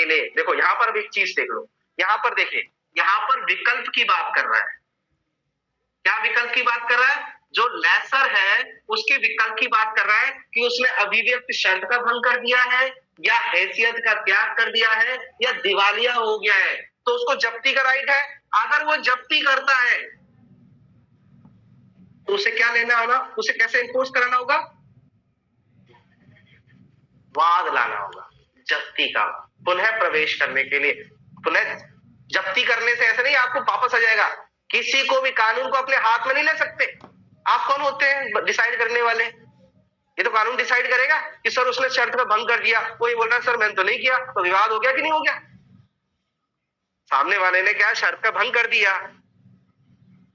के लिए, देखो यहाँ पर अब एक चीज देख लो, यहाँ पर देखिए, यहाँ पर विकल्प की बात कर रहा है। क्या विकल्प की बात कर रहा है? जो लेसर है उसके विकल्प की बात कर रहा है कि उसने अभिव्यक्ति शर्त का भंग कर दिया है, या हैसियत का त्याग कर दिया है, या दिवालिया हो गया है, तो उसको जब्ती का राइट है। अगर वो जब्ती करता है तो उसे क्या लेना होगा, उसे कैसे इन्फोर्स कराना होगा? वाद लाना होगा जब्ती का, पुनः प्रवेश करने के लिए। पुनः जब्ती करने से ऐसे नहीं आपको वापस आ जाएगा। किसी को भी कानून को अपने हाथ में नहीं ले सकते। आप कौन होते हैं डिसाइड करने वाले? ये तो कानून डिसाइड करेगा कि सर उसने शर्त का भंग कर दिया, कोई बोल रहा है सर मैंने तो नहीं किया, तो विवाद हो गया कि नहीं हो गया? सामने वाले ने क्या शर्त का भंग कर दिया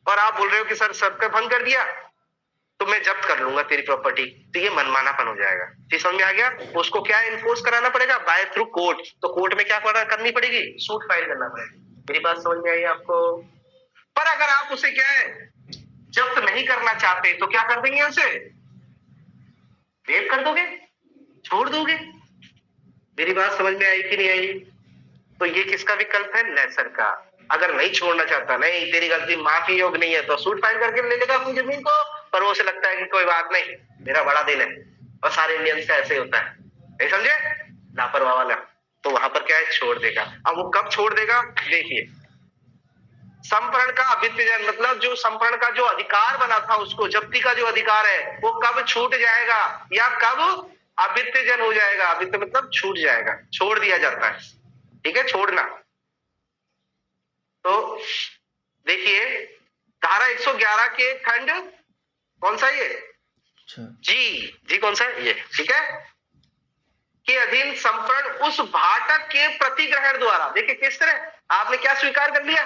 और आप बोल रहे हो कि सर शर्त का भंग कर दिया तो मैं जब्त कर लूंगा तेरी प्रॉपर्टी, तो ये मनमानापन हो जाएगा। जी समझ में आ गया? उसको क्या इन्फोर्स कराना पड़ेगा? By through court. तो कोर्ट में क्या करनी पड़ेगी? सूट फाइल करना पड़ेगा। मेरी बात समझ में आई आपको? पर अगर आप उसे क्या है जब्त नहीं करना चाहते तो क्या कर देंगे? उसे वेव कर दोगे, छोड़ दोगे। मेरी बात समझ में आई कि नहीं आई? तो ये किसका विकल्प है? लेसर का। अगर नहीं छोड़ना चाहता, नहीं तेरी गलती माफी योग नहीं है, तो सूट फाइल करके ले लेगा अपनी जमीन को, पर वो उसे लगता है कि कोई बात नहीं, मेरा बड़ा दिल है, और सारे इंडियंस का ऐसे होता है, नहीं समझे? लापरवाह वाला। तो वहां पर क्या है? छोड़ देगा। अब वो कब छोड़ देगा? देखिए, संप्रण का अभित्यजन, मतलब जो संप्रण का जो अधिकार बना था, उसको जब्ती का जो अधिकार है वो कब छूट जाएगा, या कब अभित्यजन हो जाएगा? अभित्य मतलब छूट जाएगा, छोड़ दिया जाता है। ठीक है, छोड़ना। तो देखिए, धारा 111 के खंड कौन सा ये? जी कौन सा है ये? ठीक है, के अधीन संप्रण उस भाटक के प्रतिग्रहण द्वारा, देखिए किस तरह आपने क्या स्वीकार कर लिया?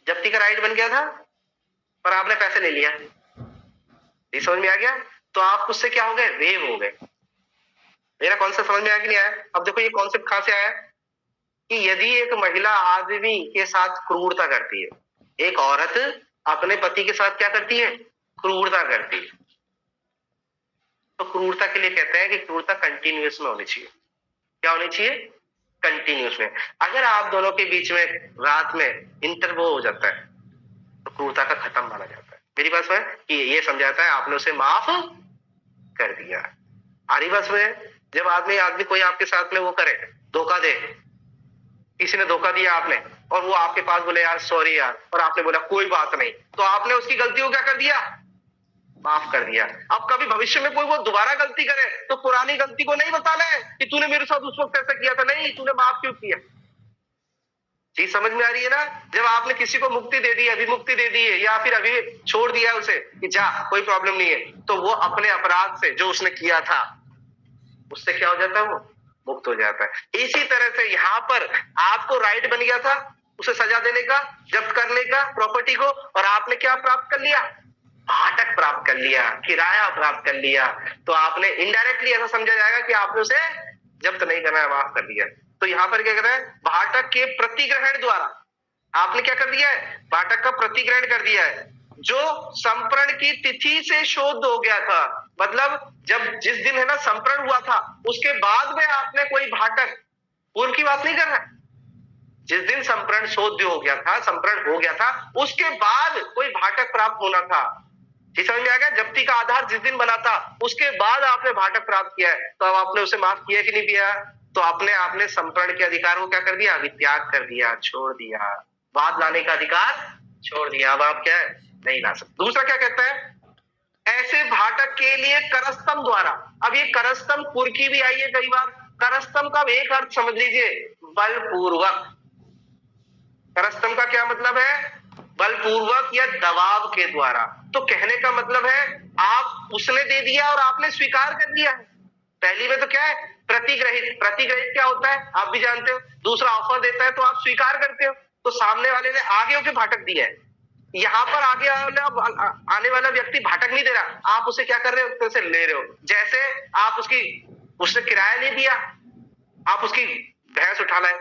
जब्ती का राइट बन गया था पर आपने पैसे ले लिया। ये समझ में आ गया? तो आप उससे क्या हो गए? वेव हो गए। मेरा कॉन्सेप्ट समझ में आया कि नहीं आया? अब देखो ये कॉन्सेप्ट कहां से आया कि यदि एक महिला आदमी के साथ क्रूरता करती है, एक औरत अपने पति के साथ क्या करती है? क्रूरता करती है, तो क्रूरता के लिए कहते हैं कि क्रूरता कंटिन्यूअस में होनी चाहिए। क्या होनी चाहिए? कंटिन्यूअस में। अगर आप दोनों के बीच में रात में इंटरवो हो जाता है तो क्रूरता का खत्म माना जाता है। मेरी बात में कि ये समझाता है आपने उसे माफ कर दिया। आरी बस में जब आदमी कोई आपके साथ में वो करे, धोखा दे, किसी ने धोखा दिया आपने, और वो आपके पास बोले यार सॉरी यार, और आपने बोला कोई बात नहीं, तो आपने उसकी गलती को क्या कर दिया? माफ कर दिया। अब कभी भविष्य में कोई वो दोबारा गलती करे तो पुरानी गलती को नहीं बताना है कि तूने मेरे साथ उस वक्त ऐसा किया था, नहीं, तूने माफ क्यों किया। चीज समझ में आ रही है ना? जब आपने किसी को मुक्ति दे दी, अभिमुक्ति दे दी है, या फिर अभी छोड़ दिया उसे कि जा कोई प्रॉब्लम नहीं है, तो वो अपने अपराध से जो उसने किया था उससे क्या हो जाता है? वो मुक्त हो जाता है। इसी तरह से यहाँ पर आपको राइट बन गया था उसे सजा देने का, जब्त करने का प्रॉपर्टी को, और आपने क्या प्राप्त कर लिया? भाटक प्राप्त कर लिया, किराया प्राप्त कर लिया। तो आपने इनडायरेक्टली ऐसा समझा जाएगा कि आपने उसे जब्त नहीं करना है, माफ कर दिया। तो यहाँ पर क्या कर रहा है? भाटक के प्रतिग्रहण द्वारा आपने क्या कर दिया है? भाटक का प्रतिग्रहण कर दिया है, जो संप्रण की तिथि से शोध हो गया था। मतलब जब जिस दिन है ना संप्रण हुआ था, उसके बाद में आपने कोई भाटक, पूर्व की बात नहीं कर रहा, जिस दिन संप्रण शोध हो गया था, संप्रण हो गया था, उसके बाद कोई भाटक प्राप्त होना था। जी समझ में आ गया? जब्ती का आधार जिस दिन बना था उसके बाद आपने भाटक प्राप्त किया है, तो अब आपने उसे माफ किया कि नहीं किया? तो आपने संप्रण के अधिकार को क्या कर दिया? वित्याग कर दिया, छोड़ दिया। वाद लाने का अधिकार छोड़ दिया। अब आप क्या है? नहीं ला सकते। दूसरा क्या कहता है? ऐसे भाटक के लिए करस्तम द्वारा, अब ये करस्तम कुर्की भी आई है कई बार। करस्तम का एक अर्थ समझ लीजिए, बलपूर्वक। करस्तम का क्या मतलब है? बलपूर्वक या दबाव के द्वारा। तो कहने का मतलब है आप उसने दे दिया और आपने स्वीकार कर लिया है। पहली में तो क्या है? प्रतिग्रहित। प्रतिग्रहित क्या होता है आप भी जानते हो, दूसरा ऑफर देता है तो आप स्वीकार करते हो, तो सामने वाले ने आगे होकर भाटक दिया है। यहाँ पर आगे आने वाला व्यक्ति भाटक नहीं दे रहा, आप उसे क्या कर रहे हो? उसे ले रहे हो। जैसे आप उसने किराया नहीं दिया, आप उसकी भैंस उठा लाए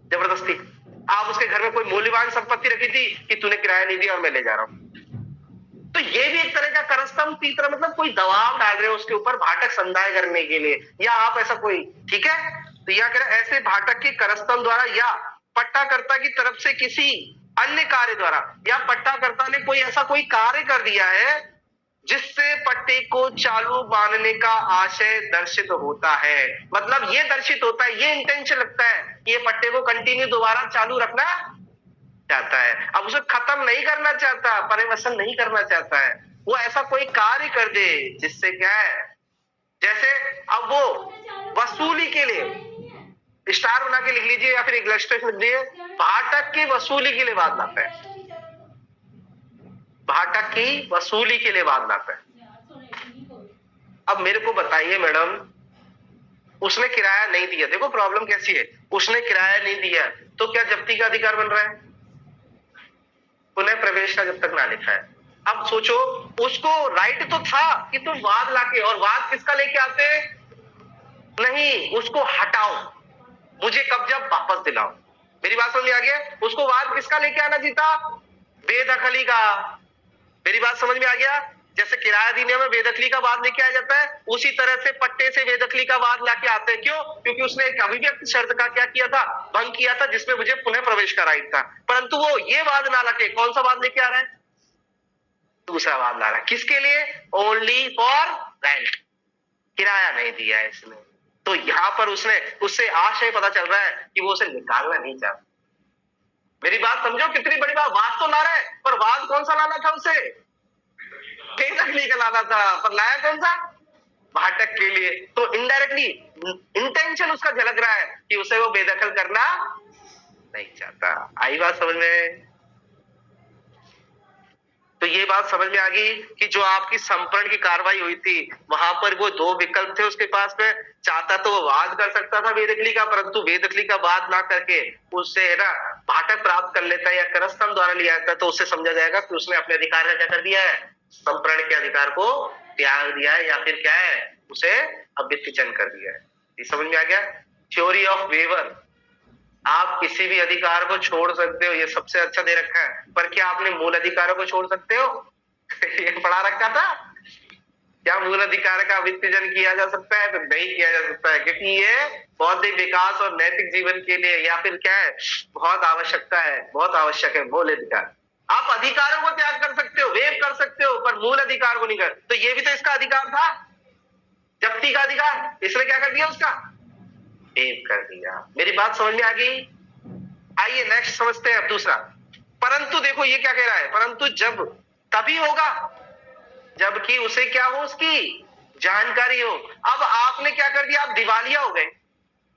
जबरदस्ती। आप उसके घर में कोई मूल्यवान संपत्ति रखी थी कि तूने किराया नहीं दिया और मैं ले जा रहा हूं, तो ये भी एक तरह का करस्तंभ की तरह, मतलब कोई दबाव डाल रहे हो उसके ऊपर भाटक संदाय करने के लिए, या आप ऐसा कोई, ठीक है। तो या कह रहे ऐसे भाटक के करस्तंभ द्वारा या पट्टाकर्ता की तरफ से किसी अन्य कार्य द्वारा, या पट्टाकर्ता ने कोई ऐसा कोई कार्य कर दिया है जिससे पट्टे को चालू मानने का आशय दर्शित होता है। मतलब ये दर्शित होता है, ये इंटेंशन लगता है कि ये पट्टे को कंटिन्यू दोबारा चालू रखना चाहता है। अब उसे खत्म नहीं करना चाहता, परिवर्तन नहीं करना चाहता है, वो ऐसा कोई कार्य कर दे जिससे क्या है, जैसे अब वो वसूली के लिए स्टार बना के लिख लीजिए या फिर एक इलस्ट्रेशन लिख लीजिए, भाटक की वसूली के लिए बात लाता है, भाटक की वसूली के लिए बात लाता है। अब मेरे को बताइए मैडम, उसने किराया नहीं दिया, देखो प्रॉब्लम कैसी है, उसने किराया नहीं दिया तो क्या जब्ती का अधिकार बन रहा है? पुनः प्रवेश का जब तक ना लिखा है। अब सोचो, उसको राइट तो था कि तुम वाद लाके, और वाद किसका लेके आते? नहीं, उसको हटाओ, मुझे कब्जा वापस दिलाओ। मेरी बात समझ में आ गया? उसको वाद किसका लेके आना चाहिए था? बेदखली का। मेरी बात समझ में आ गया? जैसे किराया देने में बेदखली का वाद लेके आया जाता है, उसी तरह से पट्टे से बेदखली का वाद लाके आते हैं। क्यों? क्योंकि उसने एक अभिव्यक्त शर्त का क्या किया था? भंग किया था, जिसमें मुझे पुनः प्रवेश का राइट था। परंतु वो ये वाद ना लाके कौन सा वाद लेके आ रहा है? दूसरा वाद ला रहा है। किसके लिए? Only for rent. किराया नहीं दिया है इसने, तो यहां पर उसने उससे आशय पता चल रहा है कि वो उसे निकालना नहीं चाहता। मेरी बात समझो, कितनी बड़ी बात। वाद तो ला रहा है, पर वाद कौन सा लाना था उसे? बेदखली का लाना था, पर लाया कौन सा? भाटक के लिए। तो इनडायरेक्टली इंटेंशन उसका झलक रहा है कि उसे वो बेदखल करना नहीं चाहता। आई बात समझ में? तो ये बात समझ में आ गई कि जो आपकी संपर्ण की कार्रवाई हुई थी, वहां पर वो दो विकल्प थे उसके पास में। चाहता तो वो वाद कर सकता था बेदखली का, परंतु बेदखली का वाद ना करके उससे है ना भाटक प्राप्त कर लेता है या करस्तंभ द्वारा लिया जाता है, तो उससे समझा जाएगा कि उसने अपने अधिकार का क्या कर दिया है? संपर्ण के अधिकार को त्याग दिया है, या फिर क्या है, उसे अभ्युत्थन कर दिया है। ये समझ में आ गया? Theory of waiver. आप किसी भी अधिकार को छोड़ सकते हो, ये सबसे अच्छा दे रखा है, पर क्या आपने मूल अधिकारों को छोड़ सकते हो? ये पढ़ा रखा था। क्या मूल अधिकार का अभ्युत्थन किया जा सकता है? तो नहीं किया जा सकता है, क्योंकि ये बौद्धिक विकास और नैतिक जीवन के लिए या फिर क्या है, बहुत आवश्यकता है, बहुत आवश्यक है मूल अधिकार। आप अधिकारों को त्याग कर सकते हो, वेव कर सकते हो, पर मूल अधिकार को नहीं कर। तो ये भी तो इसका अधिकार था, जब्ती का अधिकार, इसने क्या कर दिया? उसका वेव कर दिया। मेरी बात समझ में आ गई? आइए नेक्स्ट समझते हैं अब दूसरा। परंतु देखो ये क्या कह रहा है, परंतु जब तभी होगा जबकि उसे क्या हो, उसकी जानकारी हो। अब आपने क्या कर दिया? आप दिवालिया हो गए।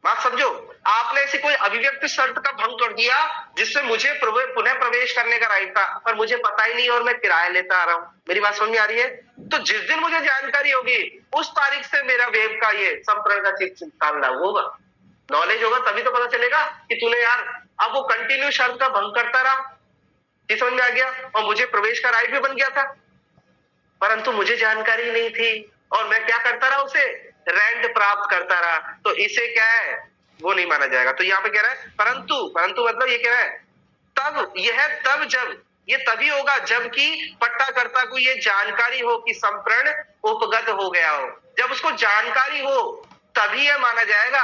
बात समझो, आपने ऐसी कोई अभिव्यक्त शर्त का भंग कर दिया जिससे मुझे पुनः प्रवेश करने का राइट था, पर मुझे पता ही नहीं और मैं किराया लेता आ रहा हूं। मेरी बात समझ में आ रही है? तो जिस दिन मुझे जानकारी होगी उस तारीख से मेरा वेब का ये संप्रदाय का चित्त लागू होगा। नॉलेज होगा तभी तो पता चलेगा कि तूने यार अब वो कंटिन्यू शर्त का भंग करता रहा, ये समझ में आ गया, और मुझे प्रवेश का राइट भी बन गया था, परंतु मुझे जानकारी नहीं थी और मैं क्या करता रहा, उसे रेंट प्राप्त करता रहा। तो इसे क्या है, वो नहीं माना जाएगा। तो यहाँ पे कह रहा है परंतु मतलब ये कह रहा है तब जब ये तभी होगा जबकि पट्टाकर्ता को ये जानकारी हो कि संप्रर्ण उपगत हो गया हो। जब उसको जानकारी हो तभी यह माना जाएगा,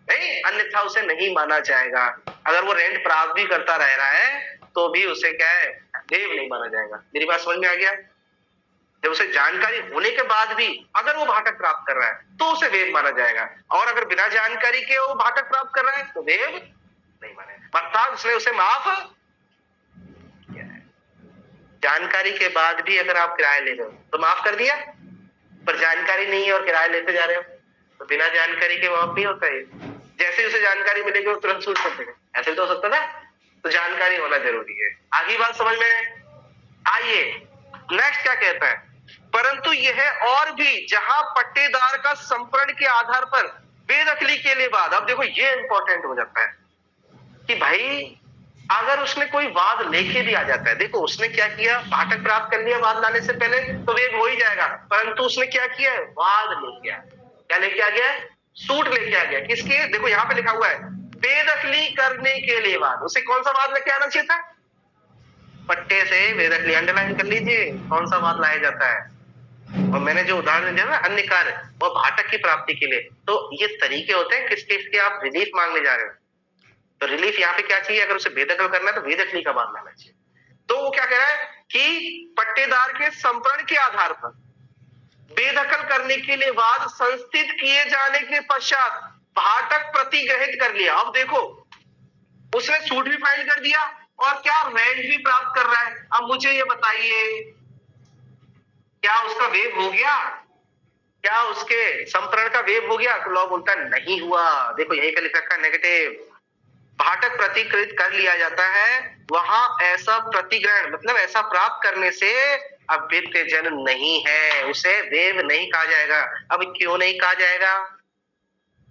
नहीं अन्यथा उसे नहीं माना जाएगा। अगर वो रेंट प्राप्त भी करता रह रहा है तो भी उसे क्या है, देव नहीं माना जाएगा। मेरी बात समझ में आ गया? जब उसे जानकारी होने के बाद भी अगर वो भाटक प्राप्त कर रहा है तो उसे वेद माना जाएगा, और अगर बिना जानकारी के वो भाटक प्राप्त कर रहा है तो वेद नहीं मानेगा। अर्थात उसने उसे माफ किया है। जानकारी के बाद भी अगर आप किराया ले रहे हो तो माफ कर दिया, पर जानकारी नहीं है और किराया लेते जा रहे हो तो बिना जानकारी के माफ नहीं होता है। जैसे उसे जानकारी मिलेगी वो तुरंत छूट सकते हैं, ऐसे तो हो सकता था। तो जानकारी होना जरूरी है। आगे बात समझ में आइए, नेक्स्ट क्या कहता है, परंतु यह और भी जहां पट्टेदार का संप्रर्ण के आधार पर बेदखली के लिए वाद। अब देखो ये इंपॉर्टेंट हो जाता है कि भाई अगर उसने कोई वाद लेके भी आ जाता है, देखो उसने क्या किया, भाटक प्राप्त कर लिया वाद लाने से पहले तो वेद हो ही जाएगा, परंतु उसने क्या किया है, वाद लेके आया। क्या लेके आ गया? सूट लेके आ गया। किसके? देखो यहां पे लिखा हुआ है बेदखली करने के लिए वाद। उसे कौन सा वाद लेके आना चाहिए था? पट्टे से वेदकली अंडरलाइन कर लीजिए कौन सा बात लाया जाता है। और मैंने जो उदाहरण दिया ना अन्य कार्य और भाटक की प्राप्ति के लिए, तो ये तरीके होते हैं किस चीज के आप रिलीफ मांगने जा रहे हो। तो रिलीफ यहाँ पे क्या चाहिए, अगर उसे बेदखल करना है तो वेदकली का बात लाना चाहिए। तो वो क्या कह रहा है कि पट्टेदार के संप्रण के आधार पर बेदखल करने के लिए बाद संस्थित किए जाने के पश्चात भाटक प्रतिग्रहित कर लिया। अब देखो उसने सूट भी फाइल कर दिया और क्या रेंट भी प्राप्त कर रहा है। अब मुझे ये बताइए क्या उसका वेव हो गया, क्या उसके संप्रण का वेव हो गया। तो लॉ बोलता है नहीं हुआ। देखो यही का लिख रखा है नेगेटिव। भाटक प्रतिकृत कर लिया जाता है, वहां ऐसा प्रतिग्रहण मतलब ऐसा प्राप्त करने से अभित्य जन नहीं है, उसे वेव नहीं कहा जाएगा। अब क्यों नहीं कहा जाएगा,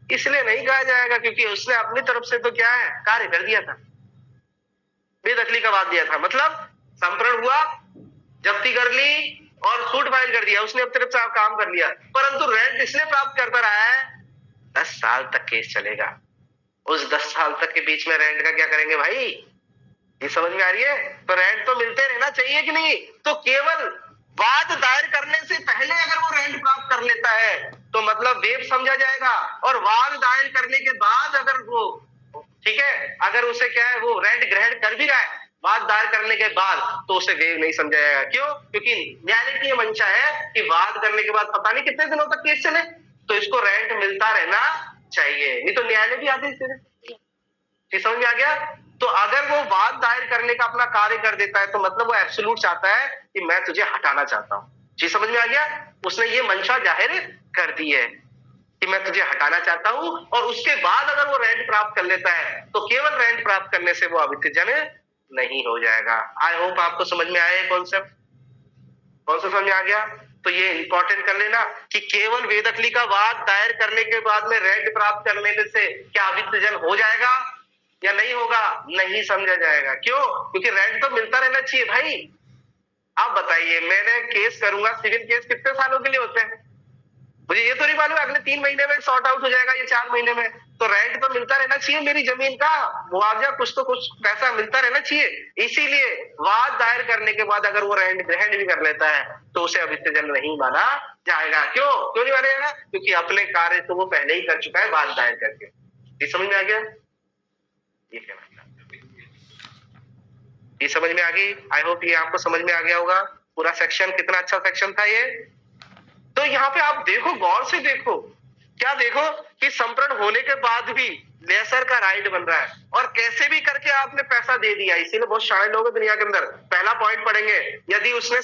इसलिए नहीं कहा जाएगा क्योंकि उसने अपनी तरफ से तो क्या है कार्य कर दिया था, बेदखली का बात दिया था। मतलब संप्रण हुआ, जब्ती कर ली और सूट फाइल कर दिया, उसने अपनी तरफ से काम कर लिया, परंतु रेंट इसलिए प्राप्त करता रहा है 10 साल तक केस चलेगा। उस 10 साल तक के बीच में रेंट का क्या करेंगे भाई, ये समझ में आ रही है। तो रेंट तो मिलते रहना चाहिए कि नहीं। तो केवल वाद दायर करने से पहले अगर वो रेंट प्राप्त कर लेता है तो मतलब वेव समझा जाएगा, और वाद दायर करने के बाद अगर वो ठीक है अगर उसे क्या है वो रेंट ग्रहण कर भी रहा है वाद दायर करने के बाद, तो उसे वेव नहीं समझा जाएगा। क्यों, क्योंकि न्यायालय की मंशा है कि वाद करने के बाद पता नहीं कितने दिनों तक केस चले, तो इसको रेंट मिलता रहना चाहिए, नहीं तो न्यायालय भी आदेश दे दे। समझ में आ गया। तो अगर वो वाद दायर करने का अपना कार्य कर देता है तो मतलब वो एब्सोल्यूट चाहता है कि मैं तुझे हटाना चाहता हूं। जी समझ में आ गया। उसने ये मंशा जाहिर कर दी है कि मैं तुझे हटाना चाहता हूं, और उसके बाद अगर वो रेंट प्राप्त कर लेता है तो केवल रेंट प्राप्त करने से वो अवित्य जन नहीं हो जाएगा। आई होप आपको समझ में आया कॉन्सेप्ट, कौन सा समझ में आ गया। तो ये इंपॉर्टेंट कर लेना कि केवल वेदकली का वाद दायर करने के बाद में रेंट प्राप्त करने से क्या अवित्य जन हो जाएगा या नहीं होगा, नहीं समझा जाएगा। क्यों, क्योंकि रेंट तो मिलता रहना चाहिए भाई। आप बताइए मैंने केस करूंगा, सिविल केस कितने सालों के लिए होते हैं, मुझे ये तो नहीं मालूम अगले 3 महीने में सॉर्ट आउट हो जाएगा या 4 महीने में। तो रेंट तो मिलता रहना चाहिए, मेरी जमीन का मुआवजा कुछ तो कुछ पैसा मिलता रहना चाहिए। इसीलिए वाद दायर करने के बाद अगर वो रेंट ग्रहण भी कर लेता है तो उसे अवित्य जन नहीं माना जाएगा। क्यों क्यों नहीं मानेगा, क्योंकि अपने कार्य तो वो पहले ही कर चुका है वाद दायर करके। ये समझ में आ गया, ये समझ में आ गई। आई होप ये आपको समझ में आ गया होगा। पूरा सेक्शन कितना अच्छा सेक्शन था ये। तो यहाँ पे आप देखो, गौर से देखो, क्या देखो कि संप्रण होने के बाद भी लेसर का राइट बन रहा है और कैसे भी करके आपने पैसा दे दिया। इसीलिए बहुत सारे लोग दुनिया के अंदर पहला पॉइंट पढ़ेंगे, यदि उसने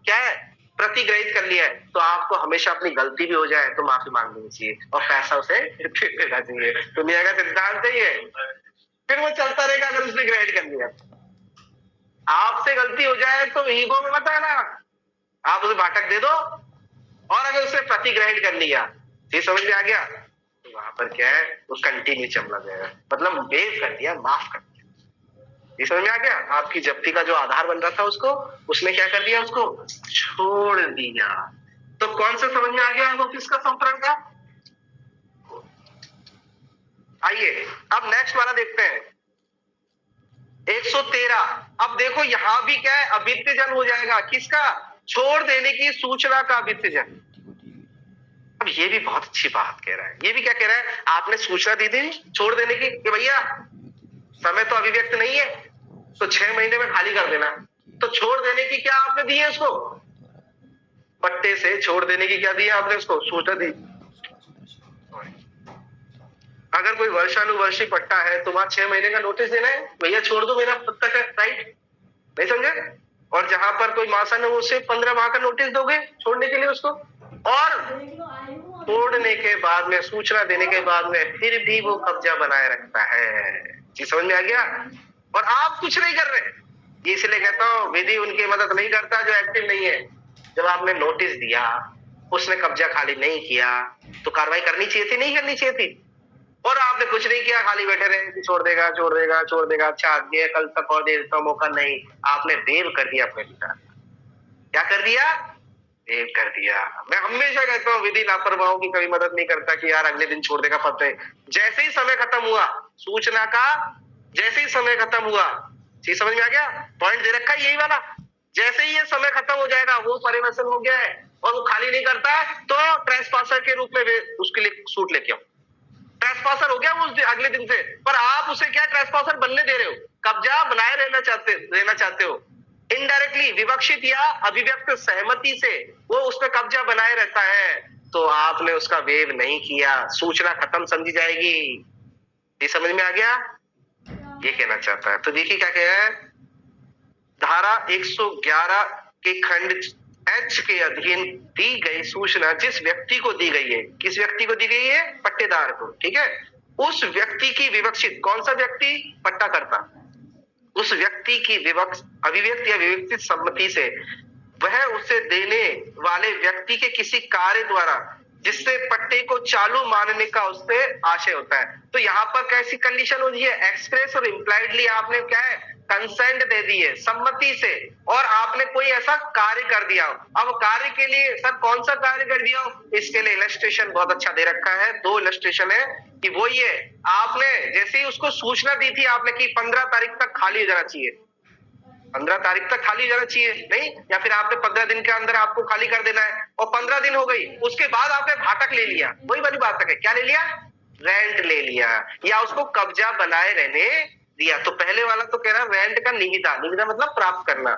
क्या है प्रतिग्रहित कर लिया है तो आपको हमेशा अपनी गलती भी हो जाए तो माफी मांग लेनी चाहिए और पैसा उसे देना चाहिए। दुनिया का सिद्धांत है ये, फिर वो चलता रहेगा। अगर उसने ग्रहण कर लिया, आपसे गलती हो जाए तो ईगो में मत आना, आप उसे भाटक दे दो। और अगर उसने प्रतिग्रहण कर लिया, ये समझ में आ गया, तो वहां पर क्या है वो कंटिन्यू चमला जाएगा, मतलब वेव कर दिया, माफ कर दिया। ये समझ में आ गया। आपकी जब्ती का जो आधार बन रहा था उसको उसने क्या कर दिया, उसको छोड़ दिया। तो कौन सा समझ में आ गया वो किसका संप्रण का। आइए अब नेक्स्ट वाला देखते हैं 113। अब देखो यहां भी क्या है अवित्य जन हो जाएगा, किसका, छोड़ देने की सूचना का अवित्य जन। अब ये भी बहुत अच्छी बात कह रहा है। ये भी क्या कह रहा है, आपने सूचना दी थी छोड़ देने की कि भैया समय तो अभिव्यक्त नहीं है तो 6 महीने में खाली कर देना। तो छोड़ देने की क्या आपने दी है उसको, पट्टे से छोड़ देने की क्या दी है आपने उसको, सूचना दी। अगर कोई वर्षानुवर्षी पट्टा है तो वहां 6 महीने का नोटिस देना है, भैया छोड़ दो मेरा पट्टा का राइट, नहीं समझे। और जहां पर कोई मासन है उसे 15 माह का नोटिस दोगे छोड़ने के लिए उसको, और छोड़ने के बाद में सूचना देने के बाद में फिर भी वो कब्जा बनाए रखता है। जी समझ में आ गया। और आप कुछ नहीं कर रहे। इसलिए कहता हूं विधि उनकी मदद नहीं करता जो एक्टिव नहीं है। जब आपने नोटिस दिया, उसने कब्जा खाली नहीं किया तो कार्रवाई करनी चाहिए थी, नहीं करनी चाहिए थी। और आपने कुछ नहीं किया, खाली बैठे रहे कि छोड़ देगा छोड़ देगा छोड़ देगा, अच्छा ये कल तक और दे देता हूं मौका, नहीं, आपने वेव कर दिया अपने पिता। क्या कर दिया, वेव कर दिया। मैं हमेशा कहता हूँ विधि लापरवाहों की कभी मदद नहीं करता कि यार अगले दिन छोड़ देगा पता है। जैसे ही समय खत्म हुआ सूचना का, जैसे ही समय खत्म हुआ चीज समझ में आ गया? पॉइंट दे रखा है यही वाला। जैसे ही ये समय खत्म हो जाएगा, वो परिवर्तन हो गया है और वो खाली नहीं करता है, तो ट्रेसपासर के रूप में उसके लिए सूट लेके आओ। ट्रेसपासर हो गया वो अगले दिन से, पर आप उसे क्या ट्रेसपासर बनने दे रहे हो? कब्जा बनाए रहना चाहते हो। इनडायरेक्टली विवक्षित या अभिव्यक्त सहमति से वो उसमें कब्जा बनाए रहता है, तो आपने उसका वेव नहीं किया, सूचना खत्म समझी जाएगी। ये समझ में आ गया? ये कहना चाहता है। तो देखिए क्या कह रहा है, धारा 111 के खंड एच के अधीन दी गई सूचना जिस व्यक्ति को दी गई है, किस व्यक्ति को दी गई है? पट्टेदार को, ठीक है। उस व्यक्ति की विवक्षित, कौन सा व्यक्ति? पट्टाकर्ता। उस व्यक्ति की अभिव्यक्त या विवक्षित सम्मति से वह उसे देने वाले व्यक्ति के किसी कार्य द्वारा जिससे पट्टे को चालू मानने का उससे आशय होता है। तो यहाँ पर कैसी कंडीशन होती है? एक्सप्रेस और इम्प्लाइडली आपने क्या है? कंसेंट दे दी है, सम्मति से, और आपने कोई ऐसा कार्य कर दिया हो। अब कार्य के लिए सर कौन सा कार्य कर दिया हो? इसके लिए इलस्ट्रेशन बहुत अच्छा दे रखा है, 2 इलस्ट्रेशन है कि वो ये आपने जैसे ही उसको सूचना दी थी आपने कि 15 तारीख तक खाली हो जाना चाहिए, 15 तारीख तक खाली हो जाना चाहिए, नहीं, या फिर आपने 15 दिन के अंदर आपको खाली कर देना है, और 15 दिन हो गई, उसके बाद आपने भाटक ले लिया, वही वाली बात है, क्या ले लिया? रेंट ले लिया, या उसको कब्जा बनाए रहने दिया। तो पहले वाला तो कह रहा है रेंट का निविदा, निविदा मतलब प्राप्त करना।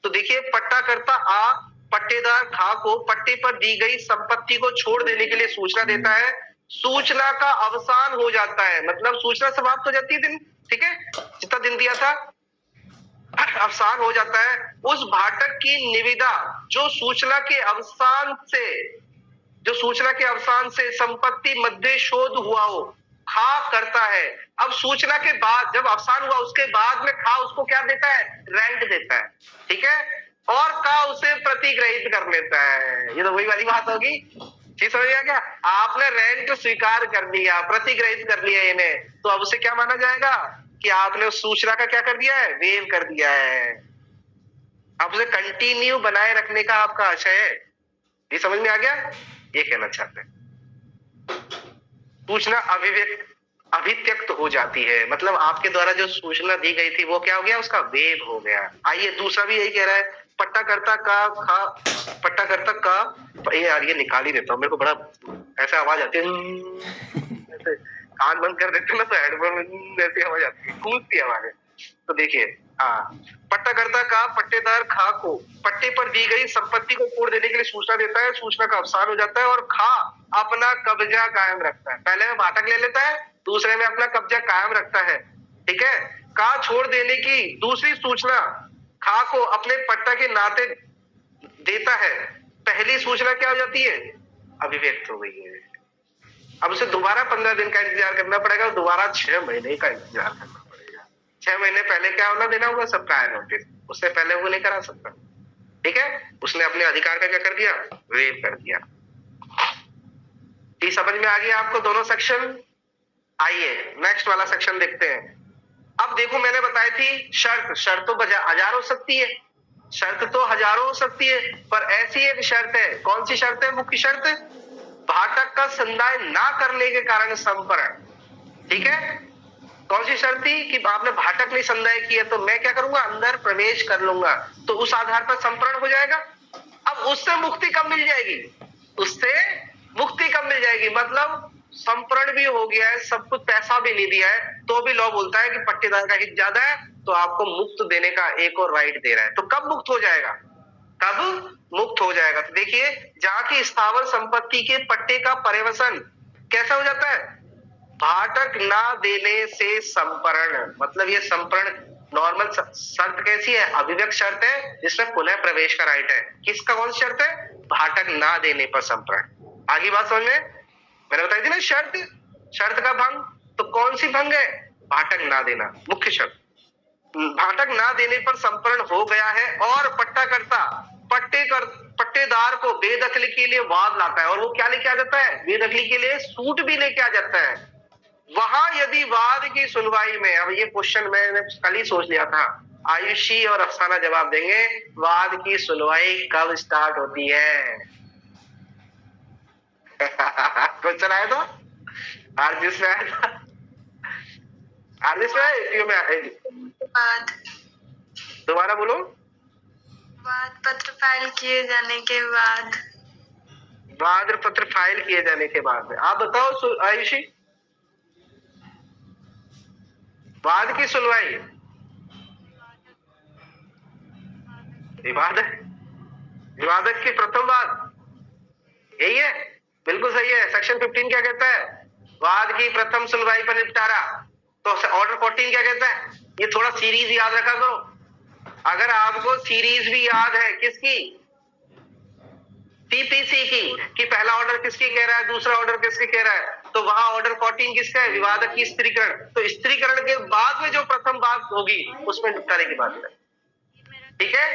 तो देखिए पट्टाकर्ता आ पट्टेदार खा को पट्टे पर दी गई संपत्ति को छोड़ देने के लिए सूचना देता है। सूचना का अवसान हो जाता है, मतलब सूचना समाप्त हो जाती है दिन, ठीक है, जितना दिन दिया था अवसान हो जाता है। उस भाटक की निविदा जो सूचना के अवसान से संपत्ति मध्य शोध हुआ हो, खा करता है। अब सूचना के बाद जब अवसान हुआ उसके बाद में खा उसको क्या देता है? रेंट देता है, ठीक है, और का उसे प्रतिग्रहित कर लेता है। ये तो वही वाली बात होगी, चीज समझ गया क्या? आपने रेंट स्वीकार कर लिया, प्रतिग्रहित कर लिया इन्हें, तो अब उसे क्या माना जाएगा कि आपने उस सूचना का क्या कर दिया है? वेव कर दिया है। आप उसे कंटिन्यू बनाए रखने का आपका आशय है। ये समझ में आ गया? ये कहना चाहते हैं। सूचना अभित्यक्त हो जाती है, मतलब आपके द्वारा जो सूचना दी गई थी वो क्या हो गया? उसका वेव हो गया। आइए दूसरा भी यही कह रहा है, पट्टाकर्ता का यार ये निकाल ही देता हूँ, मेरे को बड़ा ऐसा आवाज आती है, कान बंद कर देते ना तो हेडफोन जैसी आवाज आती है, कूदती आवाज है। तो देखिए पट्टाकर्ता का पट्टेदार खा को पट्टे पर दी गई संपत्ति को छोड़ देने के लिए सूचना देता है। सूचना का अवसान हो जाता है और खा अपना कब्जा कायम रखता है। पहले में भाटक ले लेता है, दूसरे में अपना कब्जा कायम रखता है, ठीक है। का छोड़ देने की दूसरी सूचना खा को अपने पट्टा के नाते देता है। पहली सूचना क्या हो जाती है? अभिव्यक्त हो गई है। अब उसे दोबारा 15 दिन का इंतजार करना पड़ेगा, दोबारा 6 महीने का इंतजार करना पड़ेगा। 6 महीने पहले क्या होना देना होगा? सबका है नोटिस, उससे पहले वो नहीं करा सकता, ठीक है। उसने अपने अधिकार का क्या कर दिया? वेव कर दिया। ये समझ में आ गया आपको दोनों सेक्शन? आइए नेक्स्ट वाला सेक्शन देखते हैं। अब देखो मैंने बताई थी शर्त तो हजारों हो सकती है, शर्त तो हजारों हो सकती है, पर ऐसी एक शर्त है, कौन सी शर्त है? मुख्य शर्त, भाटक का संदाय ना करने के कारण संपरण, ठीक है। कौन सी शर्त थी? कि आपने भाटक नहीं संदाय किया तो मैं क्या करूंगा? अंदर प्रवेश कर लूंगा, तो उस आधार पर संपरण हो जाएगा। अब उससे मुक्ति कब मिल जाएगी? उससे मुक्ति कब मिल जाएगी? मतलब संपरण भी हो गया है, सब कुछ पैसा भी नहीं दिया है, तो भी लॉ बोलता है कि पट्टेदार का हित ज्यादा है तो आपको मुक्त देने का एक और राइट दे रहा है। तो कब मुक्त हो जाएगा? कब मुक्त हो जाएगा? तो देखिए जहां की स्थावर संपत्ति के पट्टे का परिवसन कैसा हो जाता है? भाटक ना देने से संपरण, मतलब ये संपरण नॉर्मल शर्त कैसी है? अभिव्यक्त शर्त है जिसमें पुनः प्रवेश का राइट है। किसका कौन सी शर्त है? भाटक ना देने पर संपरण। आगे बात समझ में? मैंने बताई थी ना शर्त का भंग, तो कौन सी भंग है? भाटक ना देना, मुख्य शर्त। भाटक ना देने पर संपरण हो गया है और पट्टाकर्ता पट्टेदार को बेदखली के लिए वाद लाता है, और वो क्या लेके आ जाता है? बेदखली के लिए सूट भी लेके आ जाता है। वहां यदि वाद की सुनवाई में, अब ये क्वेश्चन मैंने कल ही सोच लिया था, आयुषी और अफसाना जवाब देंगे, वाद की सुनवाई कब स्टार्ट होती है? क्वेश्चन आया था आरजीएस में, आया था आरजीएस में, एपीओ में दोबारा बोलो। वाद पत्र फाइल किए जाने के बाद। वाद पत्र फाइल किए जाने के बाद। आप बताओ आयुषी, वाद की सुनवाई विवादक की प्रथम वाद, यही है, बिल्कुल सही है। सेक्शन 15 क्या कहता है? वाद की प्रथम सुनवाई पर निपटारा। तो ऑर्डर 14 क्या कहता है? ये थोड़ा सीरीज याद रखा करो। अगर आपको सीरीज भी याद है किसकी, टीपीसी की, कि पहला ऑर्डर किसकी कह रहा है, दूसरा ऑर्डर किसकी कह रहा है, तो वहां ऑर्डर 14 किसका है? विवादक की स्त्रीकरण। तो स्त्रीकरण के बाद में जो प्रथम बात होगी उसमें निपटारे की बात है, ठीक है।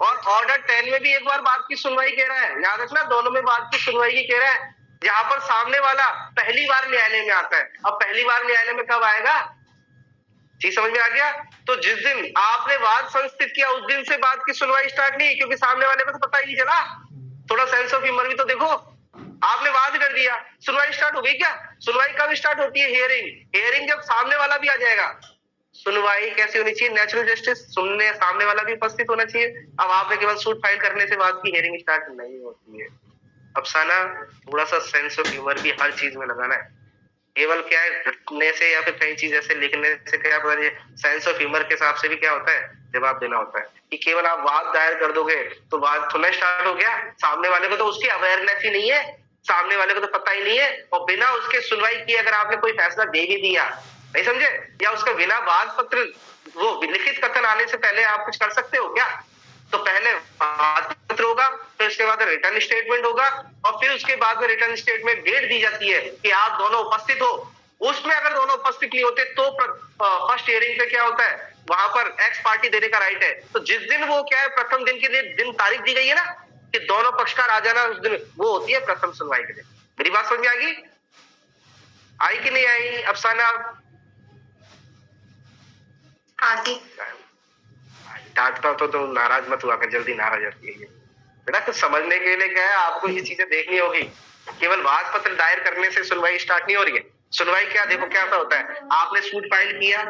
और ऑर्डर 10 में भी एक बार बात की सुनवाई कह रहा है, याद रखना, दोनों में बात की सुनवाई की कह रहा है। जहां पर सामने वाला पहली बार न्यायालय में आता है। अब पहली बार न्यायालय में कब आएगा, चीज समझ में आ गया? तो जिस दिन आपने वाद संस्थित किया उस दिन से बात की सुनवाई स्टार्ट नहीं, क्योंकि सामने वाले को तो पता ही नहीं चला। थोड़ा सेंस ऑफ ह्यूमर भी तो देखो। आपने वाद कर दिया, सुनवाई स्टार्ट हो गई क्या? सुनवाई कब स्टार्ट होती है? हियरिंग जब सामने वाला भी आ जाएगा। सुनवाई कैसी होनी चाहिए? नेचुरल जस्टिस, सुनने सामने वाला भी उपस्थित होना चाहिए। अब आपने केवल सूट फाइल करने से बात की हियरिंग स्टार्ट नहीं होती है। अफसाना, थोड़ा सा सेंस ऑफ ह्यूमर भी हर चीज में लगाना है। केवल क्या है, लिखने से या फिर कई चीज ऐसे लिखने से क्या पता, सेंस ऑफ ह्यूमर के हिसाब से भी क्या होता है, जवाब देना होता है। कि केवल आप वाद दायर कर दोगे तो वाद थोड़ा स्टार्ट हो गया, सामने वाले को तो उसकी अवेयरनेस ही नहीं है, सामने वाले को तो पता ही नहीं है। और बिना उसके सुनवाई किए अगर आपने कोई फैसला दे भी दिया, नहीं समझे, या उसका बिना वाद पत्र वो लिखित कथन आने से पहले आप कुछ कर सकते हो क्या? तो पहले वाद पत्र होगा, फिर उसके बाद रिटर्न स्टेटमेंट होगा, और फिर उसके बाद में रिटर्न स्टेटमेंट डेट दी जाती है कि आप दोनों उपस्थित हो। उसमें अगर दोनों उपस्थित नहीं होते तो फर्स्ट हियरिंग पे क्या होता है, वहां पर एक्स पार्टी देने का राइट है। तो जिस दिन वो क्या है, प्रथम दिन के लिए दिन तारीख दी गई है ना, कि दोनों पक्षकार आ जाना, उस दिन वो होती है प्रथम सुनवाई के दिन। मेरी बात समझ में आई कि नहीं आई अफसाना? आगे डांटता तो नाराज मत हुआ कर, जल्दी नाराज होती है बेटा। कुछ समझने के लिए क्या है, आपको ये चीजें देखनी होगी। केवल वाद पत्र दायर करने से सुनवाई स्टार्ट नहीं हो रही है। सुनवाई क्या, देखो क्या होता है, आपने सूट फाइल किया,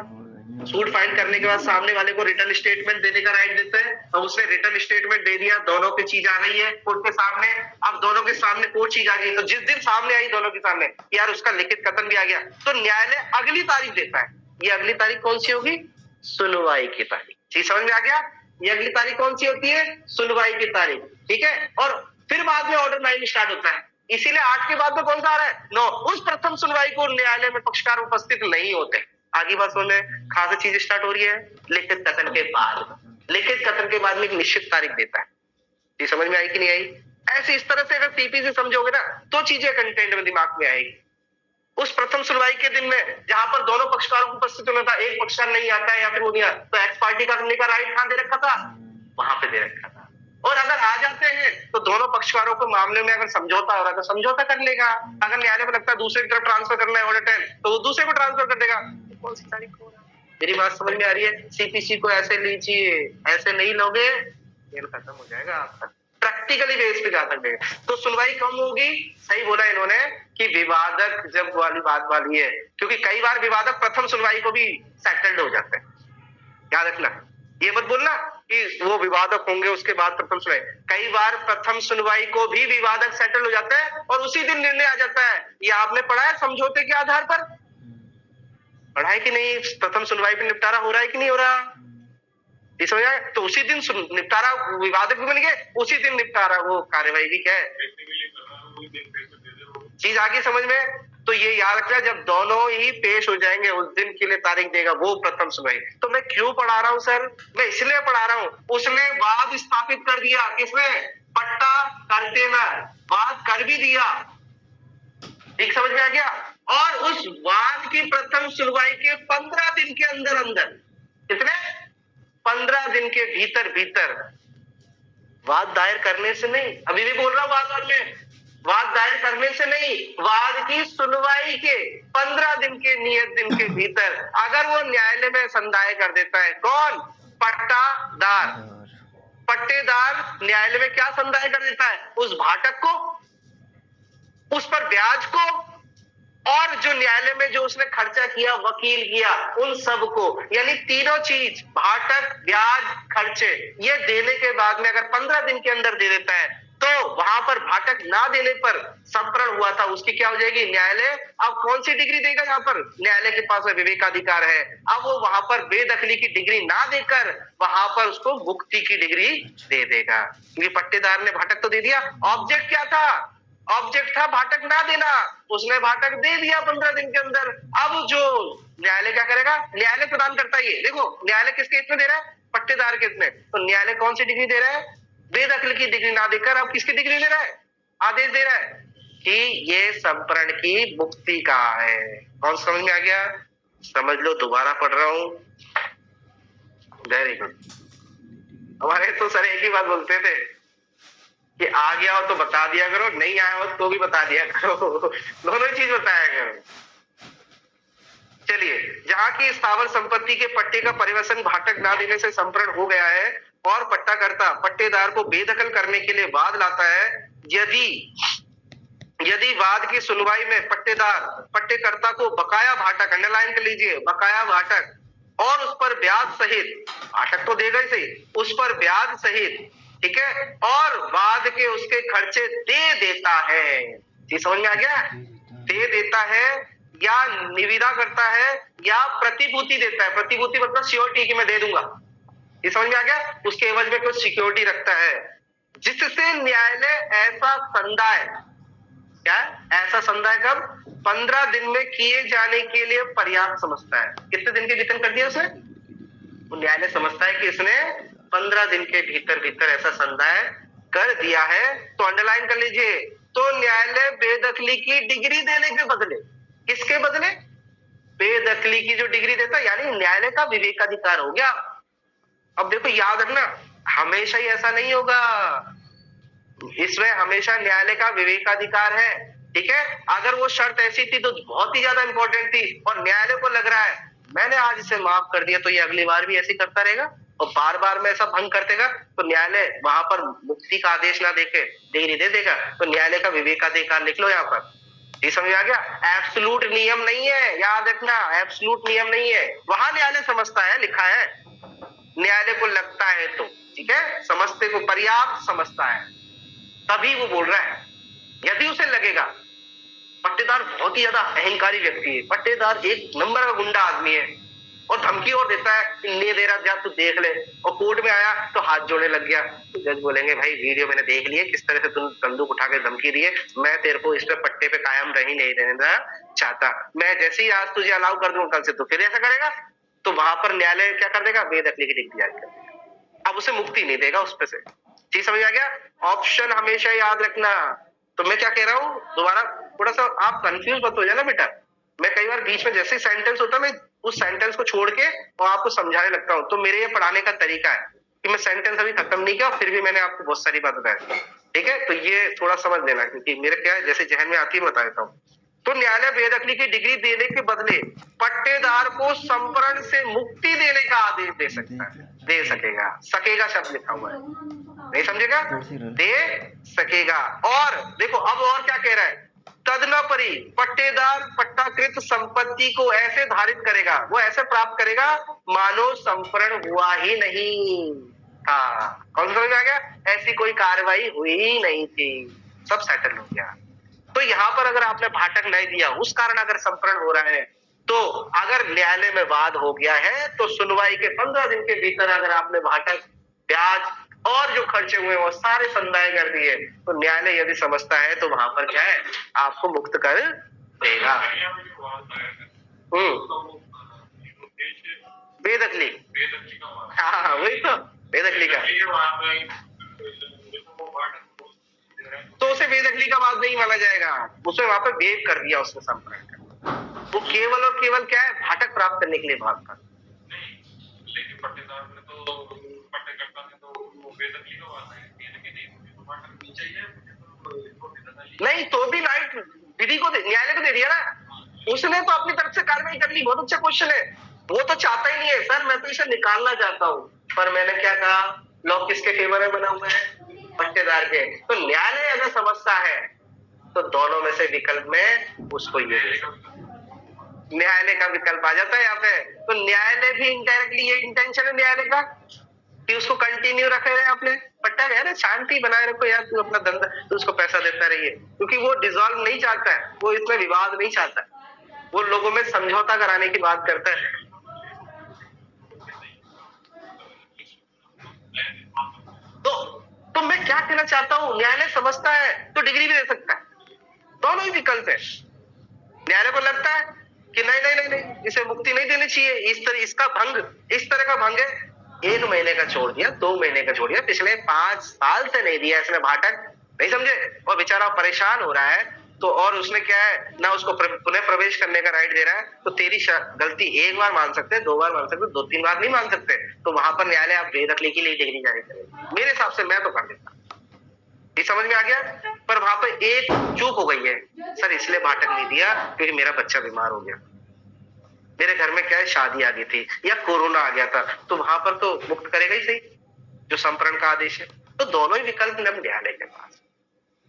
सूट फाइल करने के बाद सामने वाले को रिटर्न स्टेटमेंट देने का राइट देता है। अब उसने रिटर्न स्टेटमेंट दे दिया, दोनों की चीज आ गई है कोर्ट के सामने। अब दोनों के सामने कोर्ट चीज आ गई, तो जिस दिन सामने आई दोनों के सामने, यार उसका लिखित कथन भी आ गया, तो न्यायालय अगली तारीख देता है। ये अगली तारीख कौन सी होगी? सुनवाई की तारीख। चीज समझ में आ गया? ये अगली तारीख कौन सी होती है? सुनवाई की तारीख, ठीक है। और फिर बाद में ऑर्डर 9 स्टार्ट होता है। इसीलिए 8 के बाद में कौन सा आ रहा है? 9। उस प्रथम सुनवाई को न्यायालय में पक्षकार उपस्थित नहीं होते। आगे बात समझ में, खास चीज स्टार्ट हो रही है लिखित कथन के बाद। लिखित कथन के बाद में एक निश्चित तारीख देता है। ये समझ में आई कि नहीं आई? ऐसे इस तरह से अगर सीपी से समझोगे ना तो चीजें कंटेंट में दिमाग में आएगी। उस प्रथम सुनवाई के दिन में जहां पर दोनों पक्षकारों को उपस्थित होना था, एक पक्षकार नहीं आता है या फिर वो नहीं आता, तो एक्स पार्टी का करने का राइट कहां दे रखा था? वहां पे दे रखा था। और अगर आ जाते हैं तो दोनों पक्षकारों को मामले में अगर समझौता हो रहा है तो समझौता कर लेगा। अगर न्यायालय को लगता है दूसरे की तरफ ट्रांसफर करना है ऑर्डर 10, तो वो दूसरे को ट्रांसफर कर देगा। कौन सी तारीख हो रहा है? मेरी बात समझ में आ रही है? सीपीसी को ऐसे लीजिए, ऐसे नहीं लोगे खेल खत्म हो जाएगा आपका। प्रैक्टिकली बेस पे जा सकते। तो सुनवाई कम होगी, सही बोला इन्होंने कि विवादक जब वाली बात वाली है, क्योंकि कई बार विवादक प्रथम सुनवाई को भी सेटल्ड हो जाते हैं। याद रखना, ये मत बोलना कि वो विवादक होंगे उसके बाद प्रथम सुनवाई। कई बार प्रथम सुनवाई को भी विवादक सेटल हो जाता है और उसी दिन निर्णय आ जाता है। ये आपने पढ़ा है समझौते के आधार पर? पढ़ा है कि नहीं? प्रथम सुनवाई पे निपटारा हो रहा है कि नहीं हो रहा? ये समझ आए? तो उसी दिन निपटारा, विवादक भी बन गए, उसी दिन निपटारा, वो कार्यवाही भी क्या है, चीज आगे समझ में। तो ये याद रखना, जब दोनों ही पेश हो जाएंगे उस दिन के लिए तारीख देगा वो प्रथम सुनवाई। तो मैं क्यों पढ़ा रहा हूं सर? मैं इसलिए पढ़ा रहा हूं, उसने वाद स्थापित कर दिया, किसने? पट्टा करते ना वाद कर भी दिया, ठीक समझ में आ गया। और उस वाद की प्रथम सुनवाई के 15 दिन के अंदर अंदर, कितने? 15 दिन के भीतर भीतर, वाद दायर करने से नहीं, अभी भी बोल रहा हूं वाद में, वाद दायर करने से नहीं, वाद की सुनवाई के 15 दिन के नियत दिन के भीतर अगर वो न्यायालय में संदाय कर देता है, कौन? पट्टादार। पट्टेदार न्यायालय में क्या संदाय कर देता है? उस भाटक को, उस पर ब्याज को, और और जो न्यायालय में जो उसने खर्चा किया, वकील किया, उन सबको, यानी तीनों चीज, भाटक, ब्याज, खर्चे, ये देने के बाद में अगर 15 दिन के अंदर दे देता है, तो वहां पर भाटक ना देने पर संप्रण हुआ था, उसकी क्या हो जाएगी? न्यायालय अब कौन सी डिग्री देगा? यहाँ पर न्यायालय के पास विवेकाधिकार है, अब वो वहां पर बेदखली की डिग्री ना देकर वहां पर उसको मुक्ति की डिग्री दे देगा, क्योंकि पट्टेदार ने भाटक तो दे दिया। ऑब्जेक्ट क्या था? ऑब्जेक्ट था भाटक ना देना, उसने भाटक दे दिया 15 दिन के अंदर। अब जो न्यायालय क्या करेगा? न्यायालय प्रदान करता है ये, देखो न्यायालय किसके हित में दे रहा है? पट्टेदार के हित में। तो न्यायालय कौन सी डिग्री दे रहा है? बेदखल की डिग्री ना देकर अब किसकी डिग्री दे रहा है? आदेश दे रहा है कि ये संप्रण की मुक्ति का है। कौन समझ में आ गया? समझ लो, दोबारा पढ़ रहा हूं। Very good. हमारे तो सर एक ही बात बोलते थे कि आ गया हो तो बता दिया करो, नहीं आया हो तो भी बता दिया करो, दोनों चीज बताया करो। चलिए, जहां की स्थावर संपत्ति के पट्टे का परिवर्तन भाटक ना देने से संप्रण हो गया है और पट्टाकर्ता पट्टेदार को बेदखल करने के लिए वाद लाता है, यदि वाद की सुनवाई में पट्टेदार पट्टेकर्ता को बकाया भाटक, अंडरलाइन कर लीजिए, बकाया भाटक और उस पर ब्याज सहित, भाटक तो देगा ही सही, उस पर ब्याज सहित, ठीक है, और वाद के उसके खर्चे दे देता है। ये समझ में आ गया? दे देता है या निविदा करता है या प्रतिभूति देता है। प्रतिभूति मतलब सिक्योरिटी की मैं दे दूंगा, ये समझ में आ गया? उसके एवज में कुछ सिक्योरिटी रखता है, जिससे न्यायालय ऐसा संदाय, क्या ऐसा संदाय कब? 15 दिन में किए जाने के लिए पर्याप्त समझता है। कितने दिन के भीतर कर दिया उसने? वो न्यायालय समझता है कि इसने 15 दिन के भीतर भीतर ऐसा संदाय कर दिया है, तो अंडरलाइन कर लीजिए, तो न्यायालय बेदखली की डिग्री देने के बदले, किसके बदले? बेदखली की जो डिग्री देता है, यानी न्यायालय का विवेकाधिकार हो गया। अब देखो, याद रखना, हमेशा ही ऐसा नहीं होगा, इसमें हमेशा न्यायालय का विवेकाधिकार है, ठीक है। अगर वो शर्त ऐसी थी तो बहुत ही ज्यादा इंपॉर्टेंट थी और न्यायालय को लग रहा है मैंने आज इसे माफ कर दिया तो ये अगली बार भी ऐसे करता रहेगा और बार बार में ऐसा भंग कर देगा, तो न्यायालय वहां पर मुक्ति का आदेश ना देके डिग्री दे देगा। तो न्यायालय का विवेकाधिकार लिख लो यहाँ पर, ये समझ आ गया? एब्सोल्यूट नियम नहीं है, याद रखना, एब्सोल्यूट नियम नहीं है। वहां न्यायालय समझता है, लिखा है, न्यायालय को लगता है तो, ठीक है, समझते को पर्याप्त समझता है तभी वो बोल रहा है। यदि उसे लगेगा, पट्टेदार बहुत ही ज्यादा अहंकारी व्यक्ति है, पट्टेदार एक नंबर का गुंडा आदमी है और धमकी और देता है, नहीं दे रहा, जा तू देख ले, और कोर्ट में आया तो हाथ जोड़ने लग गया, तो जज बोलेंगे भाई वीडियो मैंने देख ली है, किस तरह से तुम बंदूक उठा के धमकी दी है, मैं तेरे को इस पे पट्टे पे कायम नहीं रहना चाहता, मैं जैसे ही आज तुझे अलाउ कर दूंगा कल से तो फिर ऐसा करेगा, तो वहां पर न्यायालय क्या कर देगा? बेदखली की डिग्री जारी कर देगा। अब उसे मुक्ति नहीं देगा उस पे से। ठीक समझ आ गया? ऑप्शन हमेशा याद रखना। तो मैं क्या कह रहा हूँ, दोबारा थोड़ा सा आप कंफ्यूज मत हो जाना बेटा, मैं कई बार बीच में जैसे ही सेंटेंस होता है मैं उस सेंटेंस को छोड़ के और आपको समझाने लगता हूँ। तो मेरे ये पढ़ाने का तरीका है कि मैं सेंटेंस अभी खत्म नहीं किया फिर भी मैंने आपको बहुत सारी बात बताई, ठीक है। तो ये थोड़ा समझ लेना, क्योंकि मेरे क्या है जैसे जहन में आती है बता देता हूँ। तो न्यायालय बेदखली की डिग्री देने के बदले पट्टेदार को संप्रण से मुक्ति देने का आदेश दे सकता है, दे सकेगा, सकेगा शब्द लिखा हुआ है, नहीं समझेगा? दे सकेगा। और देखो अब और क्या कह रहा है, तदनुपरि पट्टेदार पट्टाकृत संपत्ति को ऐसे धारित करेगा, वो ऐसे प्राप्त करेगा मानो संप्रण हुआ ही नहीं था। कौन समझ में आ गया? ऐसी कोई कार्रवाई हुई ही नहीं थी, सब सेटल हो गया। तो यहाँ पर अगर आपने भाटक नहीं दिया उस कारण अगर संप्रण हो रहा है, तो अगर न्यायालय में वाद हो गया है तो सुनवाई के 15 दिन के भीतर अगर आपने भाटक, ब्याज और जो खर्चे हुए वो सारे संदाय कर दिए, तो न्यायालय यदि समझता है तो वहां पर क्या है, आपको मुक्त कर देगा। बेदखली, हाँ वही तो बेदखली का, तो उसे बेदखली का वाद नहीं माना जाएगा, उसे वहां पर वेव कर दिया उसने संप्रण का। वो केवल और केवल क्या है, भाटक प्राप्त करने के लिए भाग था। लेकिन पट्टेदार ने तो पट्टेकर्ता ने तो बेदखली का वादा है कि भाटक नहीं चाहिए, नहीं तो भी राइट विधि को न्यायालय को दे दिया ना, उसने तो अपनी तरफ से कार्रवाई कर ली। बहुत अच्छा क्वेश्चन है, वो तो चाहता ही नहीं है सर मैं तो इसे निकालना चाहता हूँ, पर मैंने क्या कहा, लॉ किसके फेवर में बना हुआ है, पट्टेदार के। तो न्यायालय अगर समझता है तो दोनों में से विकल्प में उसको ये न्यायालय का विकल्प आ जाता है यहाँ पे। तो न्यायालय भी इनडायरेक्टली ये इंटेंशन है न्यायालय का कि उसको कंटिन्यू रखे रहे अपने पट्टा गया ना, शांति बनाए रखो यार, तू अपना धंधा, तू उसको पैसा देता रहिए, क्योंकि वो डिसॉल्व नहीं चाहता है, वो इसमें विवाद नहीं चाहता है, वो लोगों में समझौता कराने की बात करता है। तो मैं क्या कहना चाहता हूं, न्यायालय समझता है तो डिग्री भी दे सकता है, दोनों ही विकल्प है। न्यायालय को लगता है कि नहीं नहीं नहीं नहीं, इसे मुक्ति नहीं देनी चाहिए, इसका भंग, इस तरह का भंग है, 1 महीने का छोड़ दिया, 2 महीने का छोड़ दिया, पिछले 5 साल से नहीं दिया इसने भाटक, नहीं समझे, और बेचारा परेशान हो रहा है, तो और उसने क्या है ना, उसको पुनः प्रवेश करने का राइट दे रहा है, तो तेरी गलती 1 बार मान सकते हैं, 2 बार मान सकते हैं, 2-3 बार नहीं मान सकते, तो वहां पर न्यायालय आप बेदखली के लिए डिग्री जारी करेगा। मेरे हिसाब से मैं तो कर देता, ये समझ में आ गया। पर वहां पर एक चूक हो गई है, सर इसलिए भाटक नहीं दिया क्योंकि मेरा बच्चा बीमार हो गया, मेरे घर में क्या है शादी आ गई थी या कोरोना आ गया था, तो वहां पर तो मुक्त करेगा ही सही जो संप्रण का आदेश है। तो दोनों ही विकल्प न्यायालय के पास,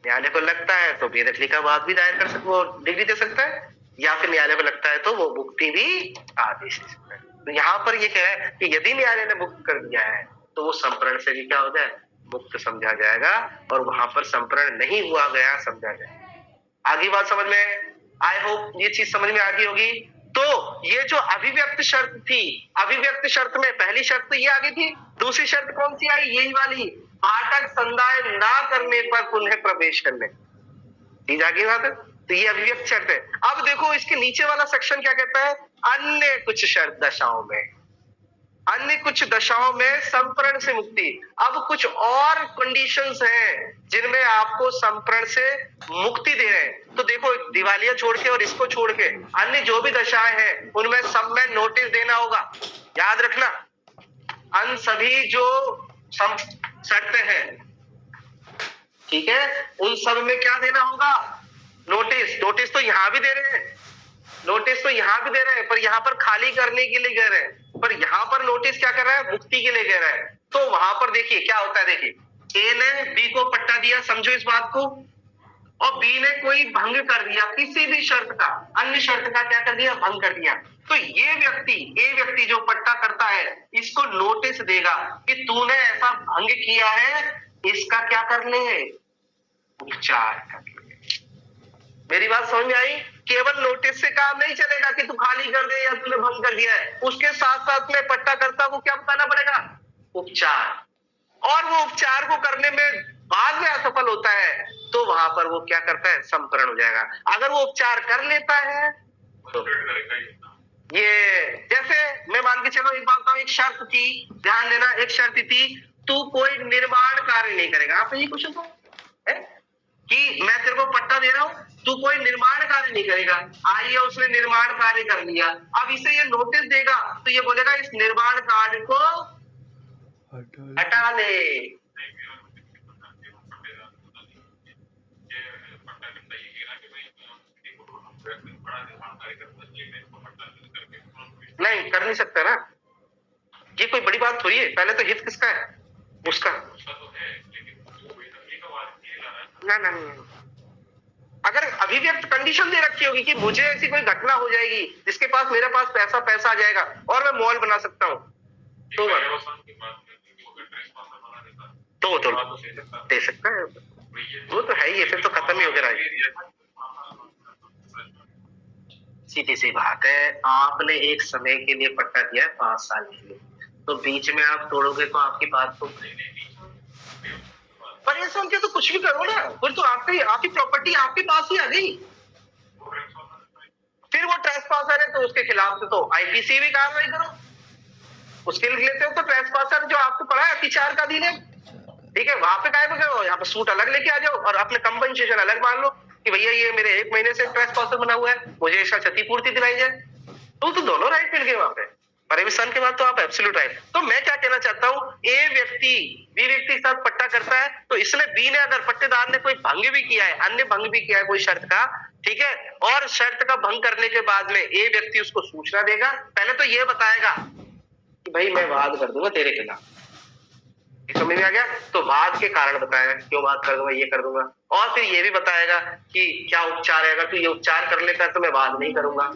न्यायालय को लगता है तो बेदखली का वाद भी दायर कर सकता, वो डिग्री दे सकता है, या फिर न्यायालय को लगता है तो वो मुक्ति भी आदेश दे सकता है। तो यहाँ पर ये कह है कि यदि न्यायालय ने मुक्त कर दिया है तो वो संप्रण से भी क्या हो जाए, मुक्त समझा जाएगा, और वहां पर संप्रण नहीं हुआ गया समझा जाएगा। आगे बात समझ में, आई होप ये चीज समझ में आ गई होगी। तो ये जो अभिव्यक्त शर्त थी, अभिव्यक्त शर्त में पहली शर्त तो ये आ गई थी, दूसरी शर्त कौन सी आई, यही वाली, भाटक संदाय ना करने पर पुनः प्रवेश करने, चीज आगे बात है। तो ये अभिव्यक्त शर्त है। अब देखो इसके नीचे वाला सेक्शन क्या कहता है, अन्य कुछ शर्त दशाओं में, अन्य कुछ दशाओं में संप्रण से मुक्ति। अब कुछ और कंडीशंस हैं जिनमें आपको संप्रण से मुक्ति दे रहे हैं। तो देखो दिवालिया छोड़ के और इसको छोड़ के अन्य जो भी दशाएं हैं उनमें सब में नोटिस देना होगा, याद रखना। अन्य सभी जो शर्तें हैं, ठीक है, उन सब में क्या देना होगा, नोटिस। नोटिस तो यहां भी दे रहे हैं, नोटिस तो यहां भी दे रहे हैं, पर यहां पर खाली करने के लिए कह रहे हैं, पर यहां पर नोटिस क्या कर रहा है, मुक्ति के लिए कह रहा है। तो वहां पर देखिए क्या होता है, देखिए ए ने बी को पट्टा दिया, समझो इस बात को, और बी ने कोई भंग कर दिया किसी भी शर्त का, अन्य शर्त का क्या कर दिया, भंग कर दिया। तो ये व्यक्ति, ए व्यक्ति जो पट्टा करता है, इसको नोटिस देगा कि तूने ऐसा भंग किया है, इसका क्या कर ले, उपचार कर ले। मेरी बात समझ में आई। केवल नोटिस से काम नहीं चलेगा कि तू खाली कर दे या तूने भंग कर दिया है, उसके साथ साथ में पट्टाकर्ता को क्या बताना पड़ेगा, उपचार। और वो उपचार को करने में बाद में असफल होता है तो वहां पर वो क्या करता है, संप्रण हो जाएगा। अगर वो उपचार कर लेता है तो ये, जैसे मैं मान के चलो एक बात बताऊं, एक शर्त थी, ध्यान देना, एक शर्त थी, तू कोई निर्माण कार्य नहीं करेगा। आप ये क्वेश्चन तो है कि मैं तेरे को पट्टा दे रहा हूं, तू कोई निर्माण कार्य नहीं करेगा। आइए उसने निर्माण कार्य कर लिया, अब इसे ये नोटिस देगा तो ये बोलेगा इस निर्माण कार्य को हटा ले। नहीं कर नहीं सकता ना, ये कोई बड़ी बात थोड़ी है। पहले तो हित किसका है, उसका। ना ना ना, अगर अभिव्यक्त कंडीशन दे रखी होगी कि मुझे ऐसी कोई घटना हो जाएगी जिसके पास मेरे पास पैसा आ जाएगा और मैं मॉल बना सकता हूँ, तो दे सकता है, वो तो है ही है, फिर तो खत्म ही हो गया। सीधी सी बात है, आपने एक समय के लिए पट्टा दिया है 5 साल के लिए, तो बीच में आप तोड़ोगे तो आपकी बात तो परेशान के, तो कुछ भी करो ना, फिर तो आपकी प्रॉपर्टी आपके पास ही आ गई। फिर वो ट्रेसपासर है तो उसके खिलाफ तो आईपीसी भी कार्रवाई करो, उसके लिए लेते हो तो ट्रेसपासर जो आपको पढ़ा है अतिचार का अधिनियम, ठीक है, वहां पे काय करो, यहाँ पे सूट अलग लेके आ जाओ और अपने कंपनसेशन अलग मान लो कि भैया ये मेरे 1 महीने से ट्रेसपासर बना हुआ है, मुझे इसका क्षतिपूर्ति दिलाई जाए, तो दोनों राइट मिल गए वहां पे। परिवेशन के बाद तो आप एब्सोल्यूट राइट। तो मैं क्या कहना चाहता हूं, ए व्यक्ति बी व्यक्ति के साथ पट्टा करता है, तो इसलिए बी ने अगर पट्टेदार ने कोई भंग भी किया है, अन्य भंग भी किया है कोई शर्त का, ठीक है, और शर्त का भंग करने के बाद में ए व्यक्ति उसको सूचना देगा। पहले तो ये बताएगा कि भाई मैं वाद कर दूंगा तेरे खिलाफ, समझ में आ गया। तो वाद के कारण बताएगा, क्यों वाद कर दूंगा, ये कर दूंगा, और फिर ये भी बताएगा कि क्या उपचार है, अगर तू ये उपचार कर लेता है तो मैं वाद नहीं करूंगा।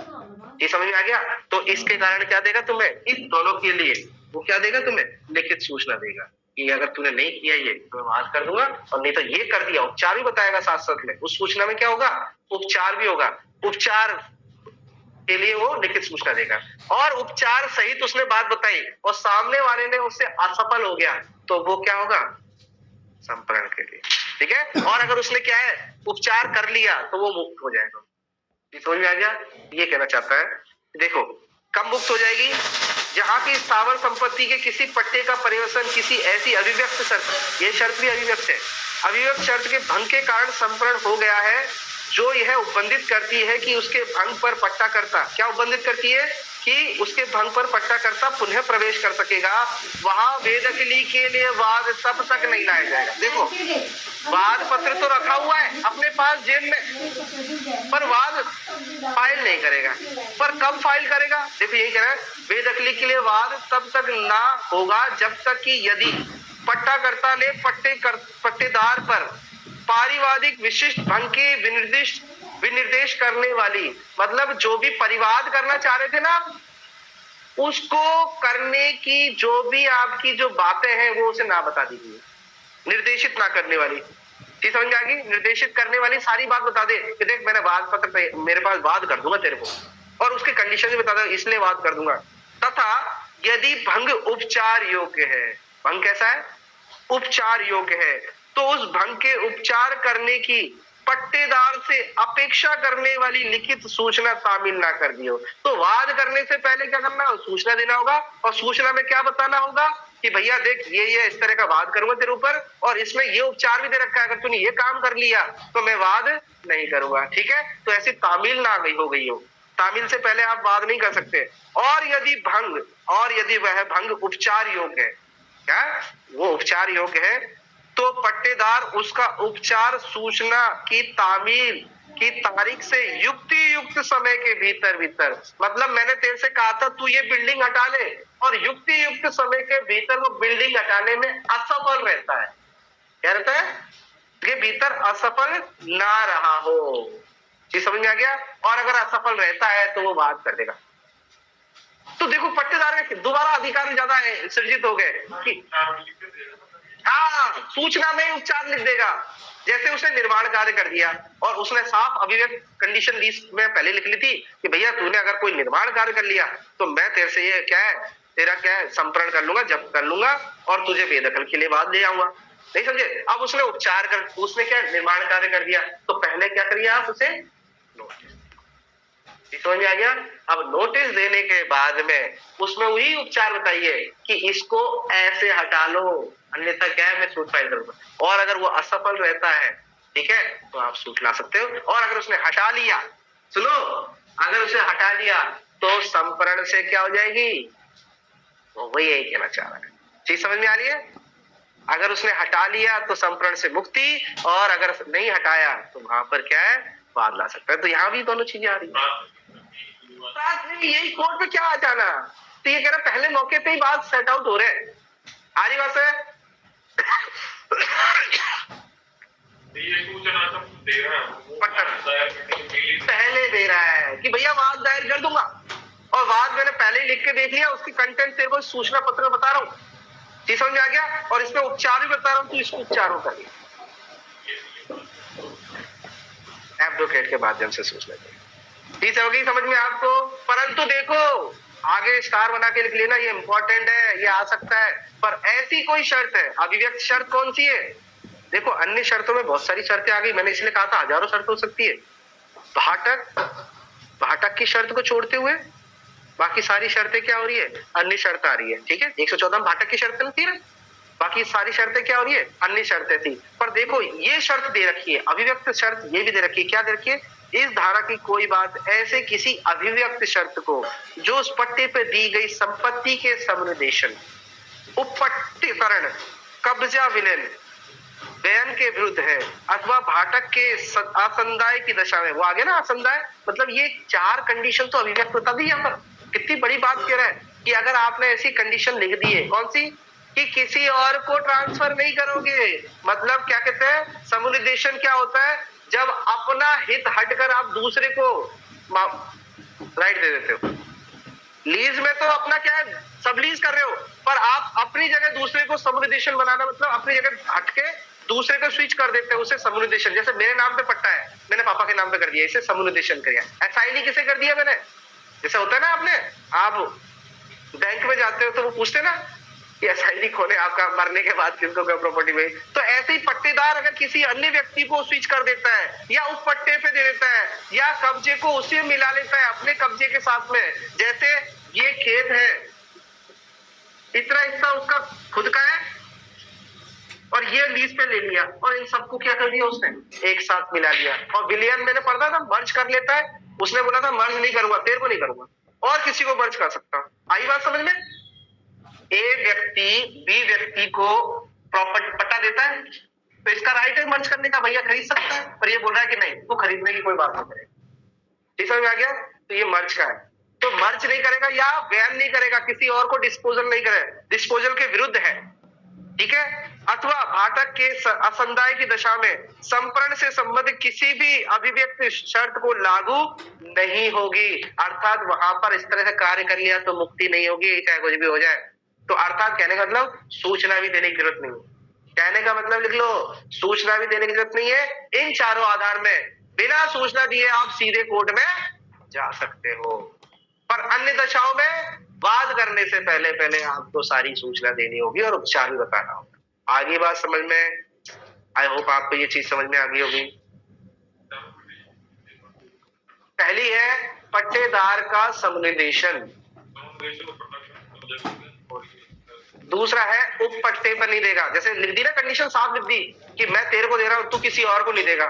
ये समझ में आ गया। तो इसके कारण क्या देगा तुम्हें, इन दोनों के लिए वो क्या देगा, तुम्हें लिखित सूचना देगा कि अगर तूने नहीं किया ये तो मैं वाद कर दूंगा, और नहीं तो ये कर दिया। उपचार भी बताएगा साथ साथ में, उस सूचना में क्या होगा, उपचार भी होगा। उपचार के लिए वो लिखित सूचना देगा, और उपचार सहित उसने बात बताई और सामने वाले ने उससे असफल हो गया तो वो क्या होगा, संप्रण के लिए। ठीक है। और अगर उसने क्या है, उपचार कर लिया तो वो मुक्त हो जाएगा। समझ में आ गया। ये कहना चाहता है। देखो कब मुक्त हो जाएगी, जहां की स्थावर संपत्ति के किसी पट्टे का परिवर्तन किसी ऐसी अभिव्यक्त शर्त, ये शर्त भी अभिव्यक्त है, अभिव्यक्त शर्त के भंग के कारण संप्रण हो गया है, जो यह उपबंधित करती है कि उसके भंग पर पट्टाकर्ता, क्या उपबंधित करती है कि उसके भंग पर पट्टाकर्ता पुनः प्रवेश कर सकेगा, वहां वेदकली के लिए वाद तब तक नहीं लाया जाएगा। देखो वाद पत्र तो रखा हुआ है अपने पास जेब में, पर वाद फाइल नहीं करेगा। पर कब फाइल करेगा, देखो यही कह रहा है, वेदकली के लिए वाद तब तक ना होगा जब तक कि यदि पट्टाकर्ता ने पट्टेदार पर पारिवादिक विशिष्ट भंग के विनिर्देश करने वाली, मतलब जो भी परिवाद करना चाह रहे थे ना, उसको करने की जो भी आपकी जो बातें हैं वो उसे ना बता दीजिए, निर्देशित ना करने वाली। ठीक समझ में आ गई। निर्देशित करने वाली सारी बात बता दे कि देख मैंने वाद पत्र मेरे पास वाद कर दूंगा तेरे को, और उसके कंडीशन भी बता दो इसलिए वाद कर दूंगा। तथा यदि भंग उपचार योग्य है, भंग कैसा है, उपचार योग्य है, तो उस भंग के उपचार करने की पट्टेदार से अपेक्षा करने वाली लिखित सूचना तामील ना कर दियो। तो वाद करने से पहले क्या करना है, सूचना देना होगा, और सूचना में क्या बताना होगा कि भैया देख ये इस तरह का वाद करूंगा तेरे ऊपर, और इसमें ये उपचार भी दे रखा है, अगर तूने ये काम कर लिया तो मैं वाद नहीं करूंगा। ठीक है। तो ऐसी तामील ना हो गई हो, तामील से पहले आप वाद नहीं कर सकते। और यदि वह भंग उपचार योग्य है, क्या वो उपचार योग्य है, तो पट्टेदार उसका उपचार सूचना की तामील की तारीख से युक्त समय के भीतर, मतलब मैंने तेरे से कहा था तू ये बिल्डिंग हटा ले, और युक्त समय के भीतर वो बिल्डिंग हटाने में असफल रहता है, क्या रहता है, के भीतर असफल ना रहा हो। जी समझ में आ गया। और अगर असफल रहता है तो वो वाद कर देगा। तो देखो पट्टेदार के दोबारा अधिकार ज्यादा है, सृजित हो गए कि हाँ सूचना में उपचार लिख देगा। जैसे उसने निर्माण कार्य कर दिया और उसने साफ अभिव्यक्त कंडीशन लिस्ट में पहले लिख ली थी कि भैया तूने अगर कोई निर्माण कार्य कर लिया तो मैं तेरे से ये क्या है, तेरा क्या है, संप्रण कर लूंगा, जब्त कर लूंगा, और तुझे बेदखल के लिए बाद ले आऊंगा। नहीं समझे। अब उसने उपचार कर, उसने क्या निर्माण कार्य कर दिया, तो पहले क्या करिए आप, उसे नोटिस, समझ में आ गया। अब नोटिस देने के बाद में उसमें वही उपचार बताइए कि इसको ऐसे हटा लो, अन्यथा क्या है मैं सूट फाइल करूंगा। और अगर वो असफल रहता है, ठीक है, तो आप सूट ला सकते हो। और अगर उसने हटा लिया, सुनो, अगर उसे हटा लिया तो संप्रण से क्या हो जाएगी, वो वही यही कहना चाह रहा है। चीज समझ में आ रही है। अगर उसने हटा लिया तो संप्रण से मुक्ति, और अगर नहीं हटाया तो वहां पर क्या है, वाद ला सकता है। तो यहाँ भी दोनों चीजें आ रही है। यही कोर्ट में क्या आ जाना, तो ये कह रहा पहले मौके पे ही बात सेट आउट हो रहे हैं। आ रही बात है। पहले दे रहा है कि भैया वाद दायर कर दूंगा, और वाद मैंने पहले ही लिख के देख लिया, उसकी कंटेंट तेरे को सूचना पत्र में बता रहा हूँ। ठीक समझ आ गया। और इसमें उपचार भी बता रहा हूँ, तो इसको उपचारों कर एडवोकेट के माध्यम से सूचना देगा। ठीक है, समझ में आपको। परंतु देखो आगे स्टार बना के लिख लेना, ये इंपॉर्टेंट है, ये आ सकता है। पर ऐसी कोई शर्त है, अभिव्यक्त शर्त कौन सी है, देखो अन्य शर्तों में बहुत सारी शर्तें आ गई, मैंने इसलिए कहा था हजारों शर्त हो सकती है। भाटक की शर्त को छोड़ते हुए बाकी सारी शर्तें क्या हो रही है, अन्य शर्त आ रही है। ठीक है, 114 में भाटक की शर्त थी ना, बाकी सारी शर्तें क्या हो रही है, अन्य शर्तें थी। पर देखो ये शर्त दे रखी है, अभिव्यक्त शर्त ये भी दे रखी है। क्या दे रखी है, इस धारा की कोई बात ऐसे किसी अभिव्यक्त शर्त को जो उस पट्टे पर दी गई संपत्ति के समनुदेशन, उपपट्टीकरण, कब्जा विलयन, बयान के विरुद्ध है, अथवा भाटक के असंदाय की दशा में, वो आगे ना असंदाय, मतलब ये 4 कंडीशन तो अभिव्यक्त बता दी। यहाँ पर कितनी बड़ी बात कह रहा है कि अगर आपने ऐसी कंडीशन लिख दी है, कौन सी, कि किसी और को ट्रांसफर नहीं करोगे। मतलब क्या कहते हैं, समुनिदेशन क्या होता है, जब अपना हित हटकर आप दूसरे को राइट दे देते हो। लीज में तो अपना क्या है, सब लीज कर रहे हो, पर आप अपनी जगह दूसरे को समुनिदेशन बनाना, मतलब अपनी जगह हटके दूसरे को स्विच कर देते हैं, उसे समुनिदेशन। जैसे मेरे नाम पे पट्टा है, मैंने पापा के नाम पे कर दिया, इसे समुनिदेशन कर दिया। असाइनी किसे कर दिया मैंने, जैसे होता है ना, आपने आप बैंक में जाते हो तो वो पूछते ना कि असाइनी कौन है आपका, मरने के बाद किसको क्या प्रॉपर्टी में। तो ऐसे ही पट्टेदार अगर किसी अन्य व्यक्ति को स्विच कर देता है या उस पट्टे पे दे देता है या कब्जे को उसी में मिला लेता है अपने कब्जे के साथ में, जैसे ये खेत है, इतना हिस्सा उसका खुद का है और ये लीज पे ले लिया और इन सबको क्या कर दिया उसने, एक साथ मिला लिया। और विलियम मैंने पढ़ा था मर्ज कर लेता है, उसने बोला था मर्ज नहीं करूंगा, तेरे को नहीं करूंगा, और किसी को मर्ज कर सकता। आई बात समझ में? ए व्यक्ति बी व्यक्ति को प्रॉपर्टी पट्टा देता है तो इसका राइट है मर्ज करने का, भैया खरीद सकता है, पर ये बोल रहा है कि नहीं, तू खरीदने की कोई बात नहीं करेगा। ठीक समझ में आ गया? तो ये मर्ज का है, तो मर्ज नहीं करेगा या बयान नहीं करेगा, किसी और को डिस्पोजल नहीं करे, डिस्पोजल के विरुद्ध है। ठीक है? अथवा भाटक के असंदाय की दशा में संपर्ण से संबंधित किसी भी अभिव्यक्त शर्त को लागू नहीं होगी। अर्थात वहां पर इस तरह से कार्य कर लिया तो मुक्ति नहीं होगी, चाहे कुछ भी हो जाए। तो अर्थात कहने का मतलब सूचना भी देने की जरूरत नहीं है। कहने का मतलब लिख लो, सूचना भी देने की जरूरत नहीं है। इन चारों आधार में बिना सूचना दिए आप सीधे कोर्ट में जा सकते हो, पर अन्य दशाओं में वाद करने से पहले पहले आपको सारी सूचना देनी होगी और उपचार भी बताना होगा। आगे बात समझ में? आई होप आपको ये चीज समझ में आ गई होगी। पहली है पट्टेदार का समुनिदेशन, दूसरा है उप पट्टे पर नहीं देगा। जैसे लिख दी ना कंडीशन, साफ लिख दी कि मैं तेरे को दे रहा हूं, तू किसी और को नहीं देगा।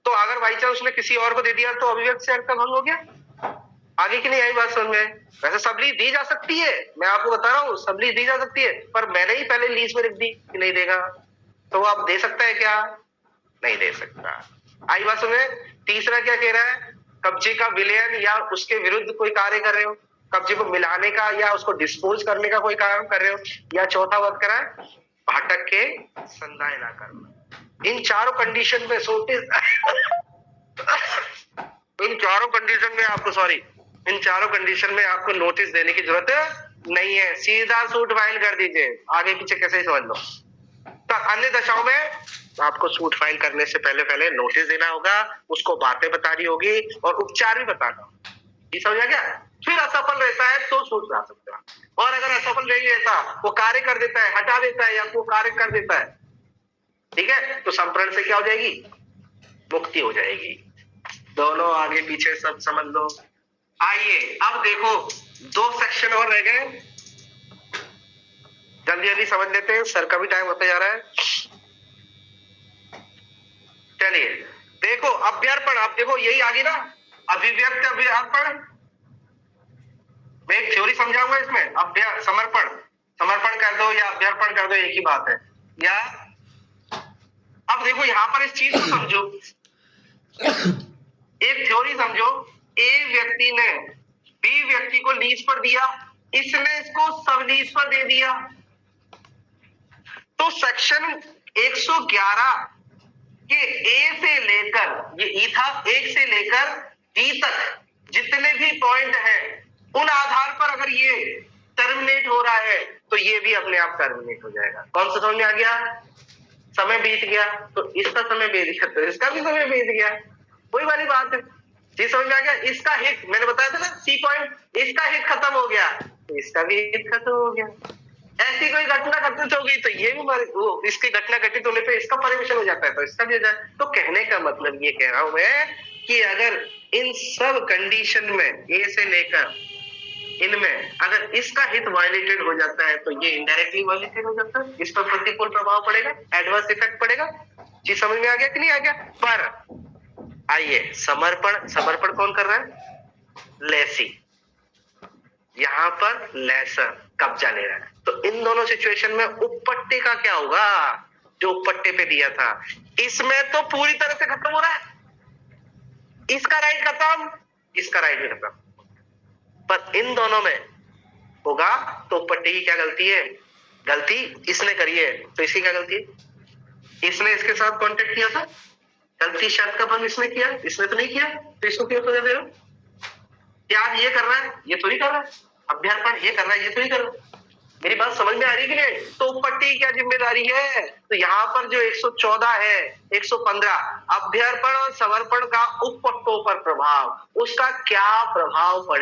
तो अगर बाई चांस उसने किसी और को दे दिया तो अभिव्यक्त शर्त का भंग हो गया। आगे की नहीं आई बात समझ में? वैसे सबलीज दी जा सकती है, मैं आपको बता रहा हूँ सबलीज दी जा सकती है, पर मैंने ही पहले लीज में लिख दी कि नहीं देगा, तो वो आप दे सकता है क्या? नहीं दे सकता। आई बात समझ में? तीसरा क्या कह रहा है, कब्जे का विलयन या उसके विरुद्ध कोई कार्य कर रहे हो, कब्जे को मिलाने का या उसको डिस्पोज करने का कोई काम कर रहे हो, या चौथा बात करा है भाटक के संदाय ना करना। इन चारों कंडीशन में इन चारों कंडीशन में आपको इन चारों कंडीशन में आपको नोटिस देने की जरूरत नहीं है, सीधा सूट फाइल कर दीजिए, आगे पीछे कैसे ही समझ लो। तो अन्य दशाओं में आपको सूट फाइल करने से पहले पहले नोटिस देना होगा, उसको बातें बतानी होगी और उपचार भी बताना होगा। ये समझ आ गया? फिर असफल रहता है तो सूट ला सकता है, और अगर असफल नहीं रहता, वो कार्य कर देता है, हटा देता है या वो कार्य कर देता है, ठीक है, तो संप्रण से क्या हो जाएगी, मुक्ति हो जाएगी। दोनों आगे पीछे सब समझ लो। आइए अब देखो, दो सेक्शन और रह गए, जल्दी जल्दी समझ लेते हैं, सर का भी टाइम होता जा रहा है। चलिए देखो, अभ्यर्पण, अब देखो यही आ गई ना, अभिव्यक्त अभ्यर्पण। मैं एक थ्योरी समझाऊंगा इसमें, समर्पण, समर्पण कर दो या अभ्यर्पण कर दो, एक ही बात है। या अब देखो यहां पर इस चीज को समझो, एक थ्योरी समझो, ए व्यक्ति ने बी व्यक्ति को लीज पर दिया, इसने इसको सब लीज पर दे दिया, तो सेक्शन 111 के ए से लेकर, ये ई था, 1 से लेकर डी तक जितने भी पॉइंट हैं, उन आधार पर अगर ये टर्मिनेट हो रहा है तो ये भी अपने आप टर्मिनेट हो जाएगा। कौन सा समझ में आ गया? समय बीत गया तो इसका समय बीत गया तो इसका भी समय बीत गया, वही वाली बात है। जी समझ में आ गया? इसका हित, मैंने बताया था ना सी पॉइंट, इसका हित खत्म हो गया तो इसका भी हित खत्म हो गया। ऐसी कोई घटना घटित होगी तो ये भी इसकी घटना घटित होने पे इसका परमिशन हो जाता है तो इसका भी हो जाए। तो कहने का मतलब ये कह रहा हूं मैं कि अगर इन सब कंडीशन में ए से लेकर इनमें अगर इसका हित वायलेटेड हो जाता है तो ये इनडायरेक्टली वायलेटेड हो जाता है, इस पर प्रतिकूल प्रभाव पड़ेगा, एडवर्स इफेक्ट पड़ेगा। जी समझ में आ गया कि नहीं आ गया? पर आइए समर्पण, समर्पण कौन कर रहा है? लेसी, यहां पर लेसर कब्जा ले रहा है, तो इन दोनों सिचुएशन में उपपट्टे का क्या होगा? जो उपपट्टे पे दिया था, इसमें तो पूरी तरह से खत्म हो रहा है, इसका राइट खत्म, इसका राइट भी खत्म, पर इन दोनों में होगा तो उपपट्टे की क्या गलती है? गलती इसने करी है, तो इसकी क्या गलती है? इसने इसके साथ कांटेक्ट किया था, गलती शर्त का भंग इसने किया, इसने तो नहीं किया, तो इसको क्यों सजा दे रहे हो? त्याग ये कर रहा है, ये थोड़ी कर रहा है, अभ्यर्पण ये कर रहा है, ये थोड़ी कर रहा है। मेरी बात समझ में आ रही है कि नहीं? तो उपपट्टी की क्या जिम्मेदारी है? तो यहाँ पर जो 114 है, 115 अभ्यर्पण और समर्पण का उपपट्टों पर प्रभाव, उसका क्या प्रभाव पड़े